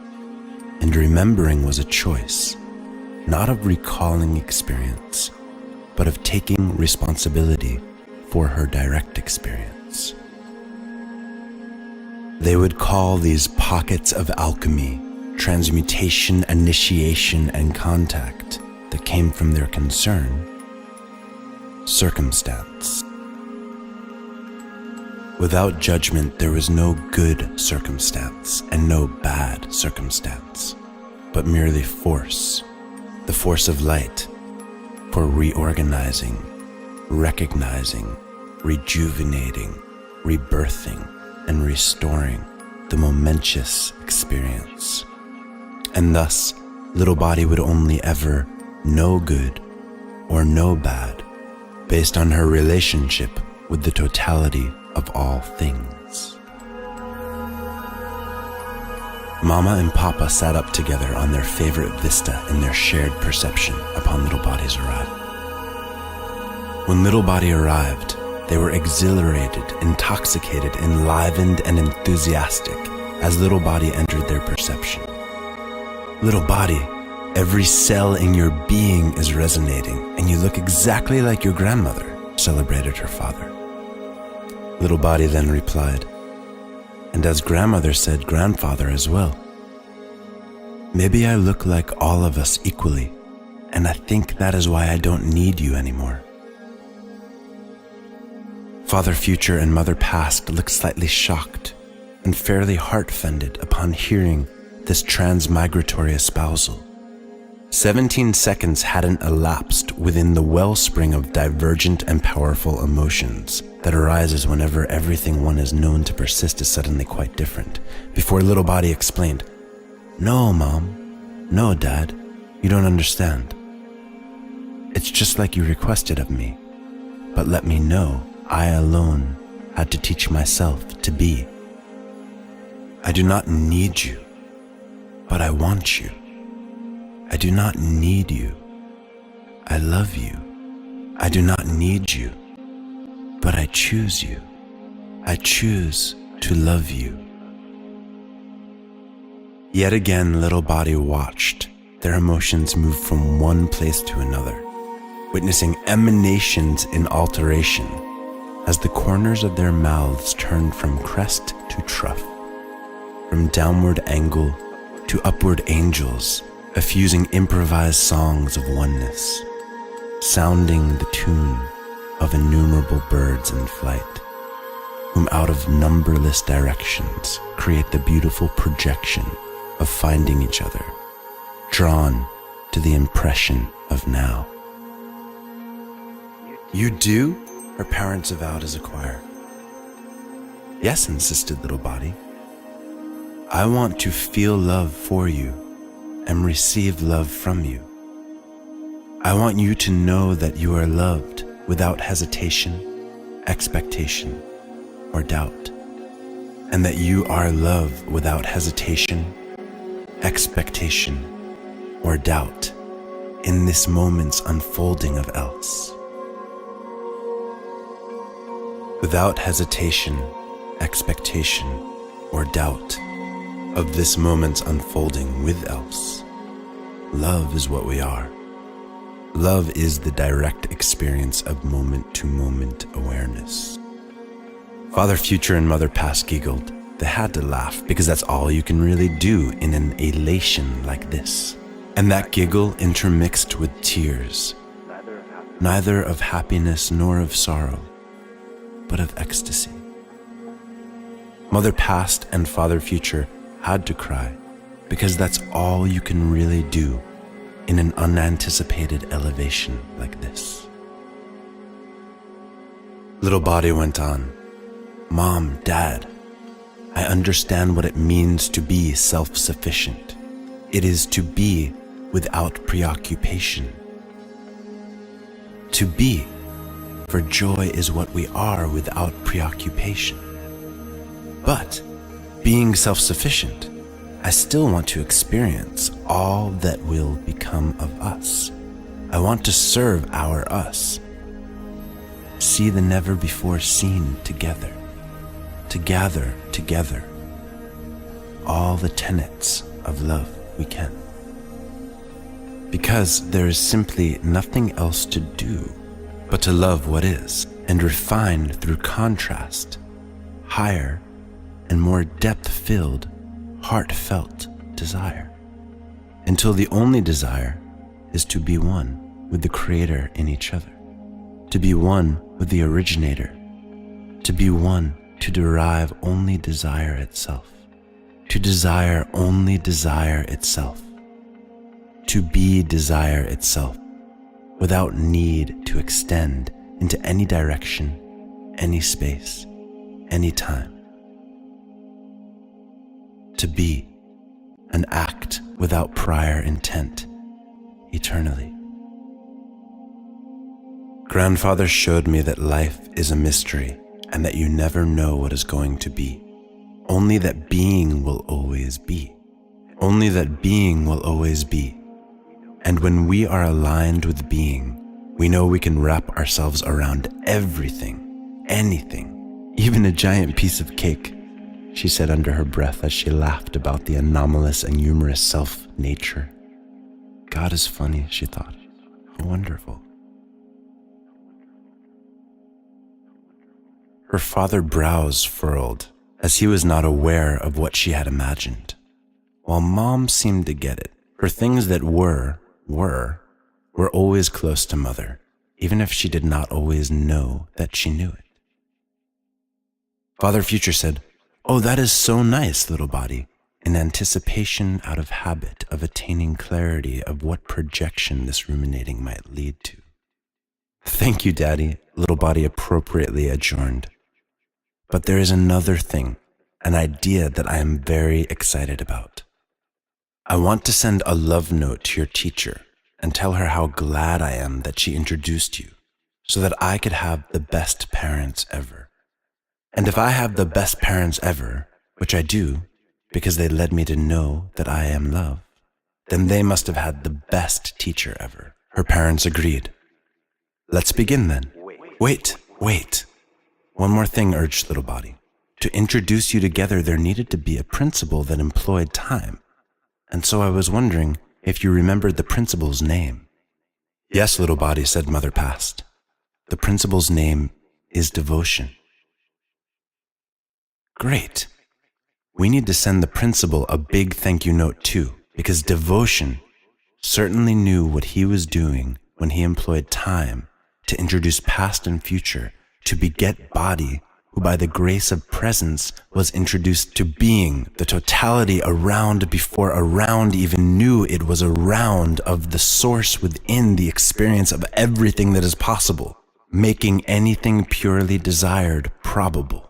And remembering was a choice, not of recalling experience, but of taking responsibility for her direct experience. They would call these pockets of alchemy, transmutation, initiation, and contact that came from their concern, circumstance. Without judgment, there was no good circumstance and no bad circumstance, but merely force, the force of light, for reorganizing, recognizing, rejuvenating, rebirthing, and restoring the momentous experience. And thus, Little Body would only ever know good or know bad based on her relationship with the totality of all things. Mama and Papa sat up together on their favorite vista in their shared perception upon Little Body's arrival. When Little Body arrived, they were exhilarated, intoxicated, enlivened, and enthusiastic as Little Body entered their perception. Little Body, every cell in your being is resonating, and you look exactly like your grandmother, celebrated her father. Little Body then replied, and as grandmother said, grandfather as well. Maybe I look like all of us equally, and I think that is why I don't need you anymore. Father Future and Mother Past looked slightly shocked and fairly heart-fended upon hearing this transmigratory espousal. 17 seconds hadn't elapsed within the wellspring of divergent and powerful emotions that arises whenever everything one is known to persist is suddenly quite different, before Little Body explained, "No, Mom. No, Dad. You don't understand. It's just like you requested of me. But let me know I alone had to teach myself to be. I do not need you, but I want you. I do not need you. I love you. I do not need you, but I choose you. I choose to love you. Yet again, little body watched their emotions move from one place to another, witnessing emanations in alteration as the corners of their mouths turned from crest to trough, from downward angle to upward angels, effusing improvised songs of oneness, sounding the tune of innumerable birds in flight, whom out of numberless directions create the beautiful projection of finding each other, drawn to the impression of now. You do? Her parents avowed as a choir. Yes, insisted little body. I want to feel love for you and receive love from you. I want you to know that you are loved without hesitation, expectation, or doubt, and that you are love without hesitation, expectation, or doubt in this moment's unfolding of else. Without hesitation, expectation, or doubt of this moment's unfolding with else, love is what we are. Love is the direct experience of moment-to-moment awareness. Father Future and Mother Past giggled. They had to laugh because that's all you can really do in an elation like this. And that giggle intermixed with tears, neither of happiness nor of sorrow, but of ecstasy. Mother Past and Father Future had to cry because that's all you can really do in an unanticipated elevation like this. Little body went on. Mom, Dad, I understand what it means to be self-sufficient. It is to be without preoccupation. To be, for joy is what we are without preoccupation. But, being self-sufficient, I still want to experience all that will become of us. I want to serve our us. See the never before seen together. To gather together all the tenets of love we can. Because there is simply nothing else to do but to love what is and refine through contrast, higher and more depth-filled, heartfelt desire, until the only desire is to be one with the Creator in each other, to be one with the Originator, to be one to derive only desire itself, to desire only desire itself, to be desire itself, without need to extend into any direction, any space, any time. To be, an act without prior intent, eternally. Grandfather showed me that life is a mystery and that you never know what is going to be. Only that being will always be. Only that being will always be. And when we are aligned with being, we know we can wrap ourselves around everything, anything, even a giant piece of cake, she said under her breath as she laughed about the anomalous and humorous self-nature. God is funny, she thought. How wonderful. Her father's brows furrowed, as he was not aware of what she had imagined, while Mom seemed to get it. For things that were always close to Mother, even if she did not always know that she knew it. Father Future said, "Oh, that is so nice, little body," in anticipation out of habit of attaining clarity of what projection this ruminating might lead to. "Thank you, Daddy," little body appropriately adjourned. "But there is another thing, an idea that I am very excited about. I want to send a love note to your teacher and tell her how glad I am that she introduced you, so that I could have the best parents ever. And if I have the best parents ever, which I do, because they led me to know that I am love, then they must have had the best teacher ever. Her parents agreed. Let's begin then. Wait. One more thing, urged Little Body. To introduce you together, there needed to be a principle that employed time. And so I was wondering if you remembered the principle's name. Yes, Little Body, said Mother Past. The principle's name is devotion. Great. We need to send the principal a big thank you note too, because devotion certainly knew what he was doing when he employed time to introduce past and future to beget Body, who by the grace of presence was introduced to being, the totality around before around even knew it was around of the source within the experience of everything that is possible, making anything purely desired probable.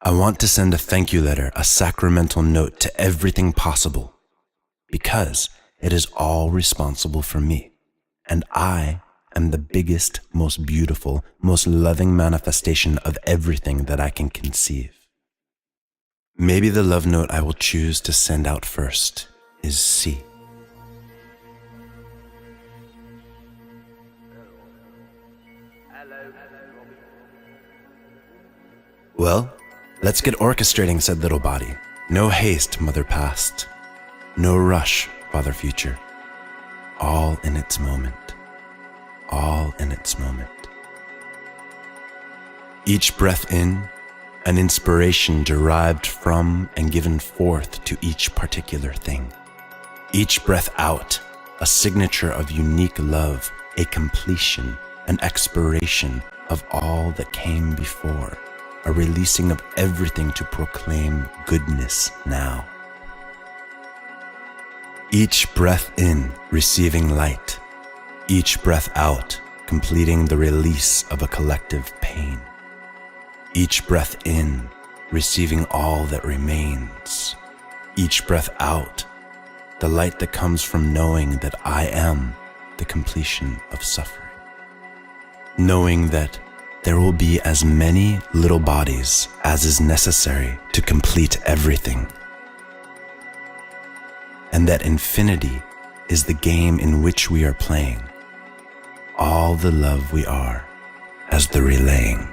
I want to send a thank you letter, a sacramental note to everything possible, because it is all responsible for me, and I am the biggest, most beautiful, most loving manifestation of everything that I can conceive. Maybe the love note I will choose to send out first is C. Well, let's get orchestrating, said Little Body. No haste, Mother Past. No rush, Father Future. All in its moment. All in its moment. Each breath in, an inspiration derived from and given forth to each particular thing. Each breath out, a signature of unique love, a completion, an expiration of all that came before, a releasing of everything to proclaim goodness now. Each breath in, receiving light. Each breath out, completing the release of a collective pain. Each breath in, receiving all that remains. Each breath out, the light that comes from knowing that I am the completion of suffering. Knowing that there will be as many little bodies as is necessary to complete everything. And that infinity is the game in which we are playing. All the love we are as the relaying.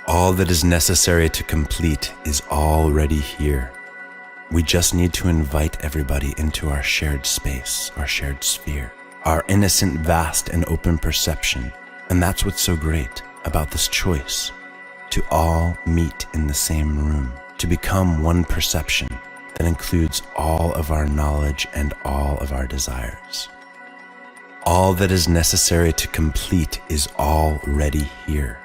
All that is necessary to complete is already here. We just need to invite everybody into our shared space, our shared sphere, our innocent, vast, and open perception. And that's what's so great about this choice, to all meet in the same room, to become one perception that includes all of our knowledge and all of our desires. All that is necessary to complete is already here.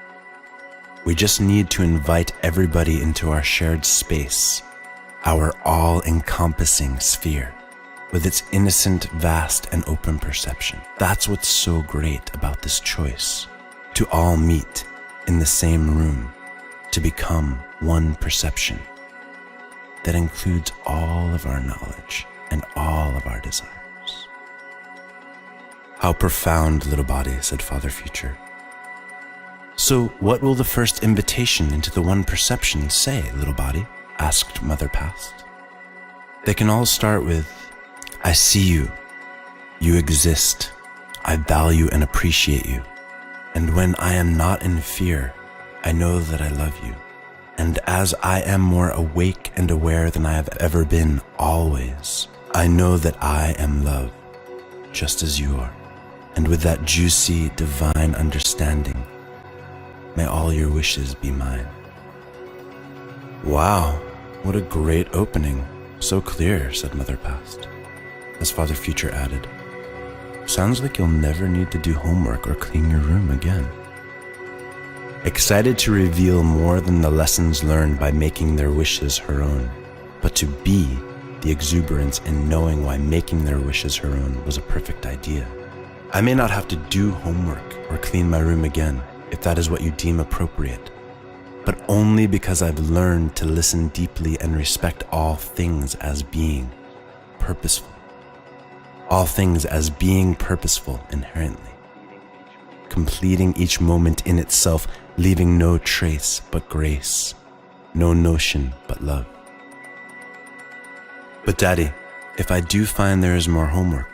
We just need to invite everybody into our shared space, our all-encompassing sphere, with its innocent, vast, and open perception. That's what's so great about this choice, to all meet in the same room, to become one perception that includes all of our knowledge and all of our desires. How profound, Little Body, said Father Future. So what will the first invitation into the one perception say, Little Body? Asked Mother Past. They can all start with, I see you. You exist. I value and appreciate you. And when I am not in fear, I know that I love you. And as I am more awake and aware than I have ever been always, I know that I am love, just as you are. And with that juicy, divine understanding, may all your wishes be mine. Wow, what a great opening. So clear, said Mother Past. As Father Future added, sounds like you'll never need to do homework or clean your room again. Excited to reveal more than the lessons learned by making their wishes her own, but to be the exuberance in knowing why making their wishes her own was a perfect idea. I may not have to do homework or clean my room again, if that is what you deem appropriate, but only because I've learned to listen deeply and respect all things as being purposeful. All things as being purposeful inherently. completing each moment in itself, leaving no trace but grace, no notion but love. But Daddy, if I do find there is more homework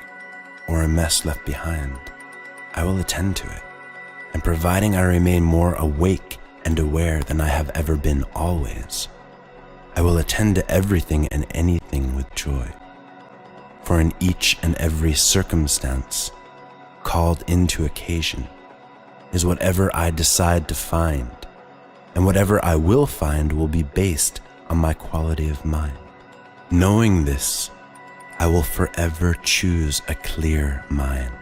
or a mess left behind, I will attend to it, and providing I remain more awake and aware than I have ever been always, I will attend to everything and anything with joy. For in each and every circumstance, called into occasion, is whatever I decide to find, and whatever I will find will be based on my quality of mind. Knowing this, I will forever choose a clear mind,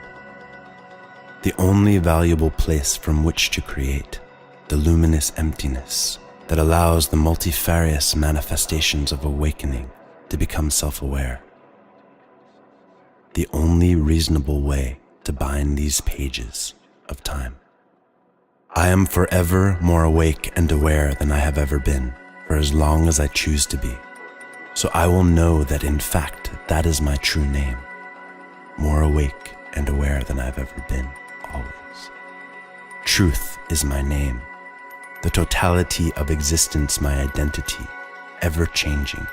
the only valuable place from which to create the luminous emptiness that allows the multifarious manifestations of awakening to become self-aware. The only reasonable way to bind these pages of time. I am forever more awake and aware than I have ever been, for as long as I choose to be. So I will know that in fact that is my true name, more awake and aware than I've ever been, always. Truth is my name, the totality of existence my identity, ever-changing,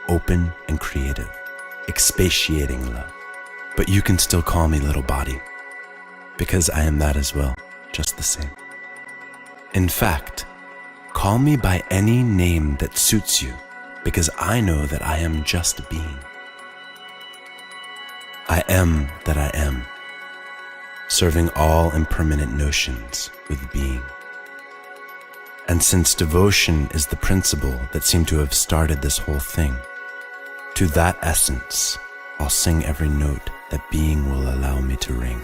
open and creative, expatiating love. But you can still call me little body, because I am that as well, just the same. In fact, call me by any name that suits you, because I know that I am just being. I am that I am, serving all impermanent notions with being. And since devotion is the principle that seemed to have started this whole thing, to that essence, I'll sing every note that being will allow me to ring.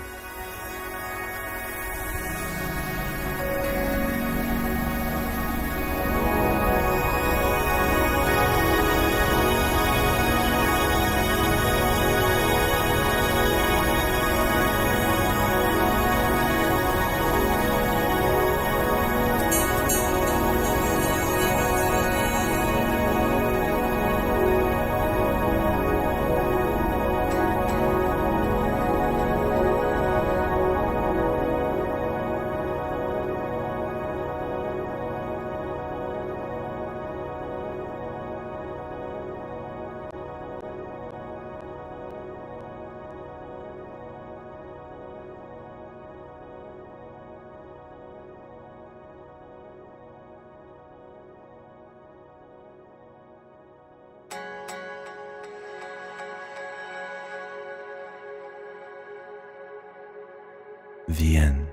The end.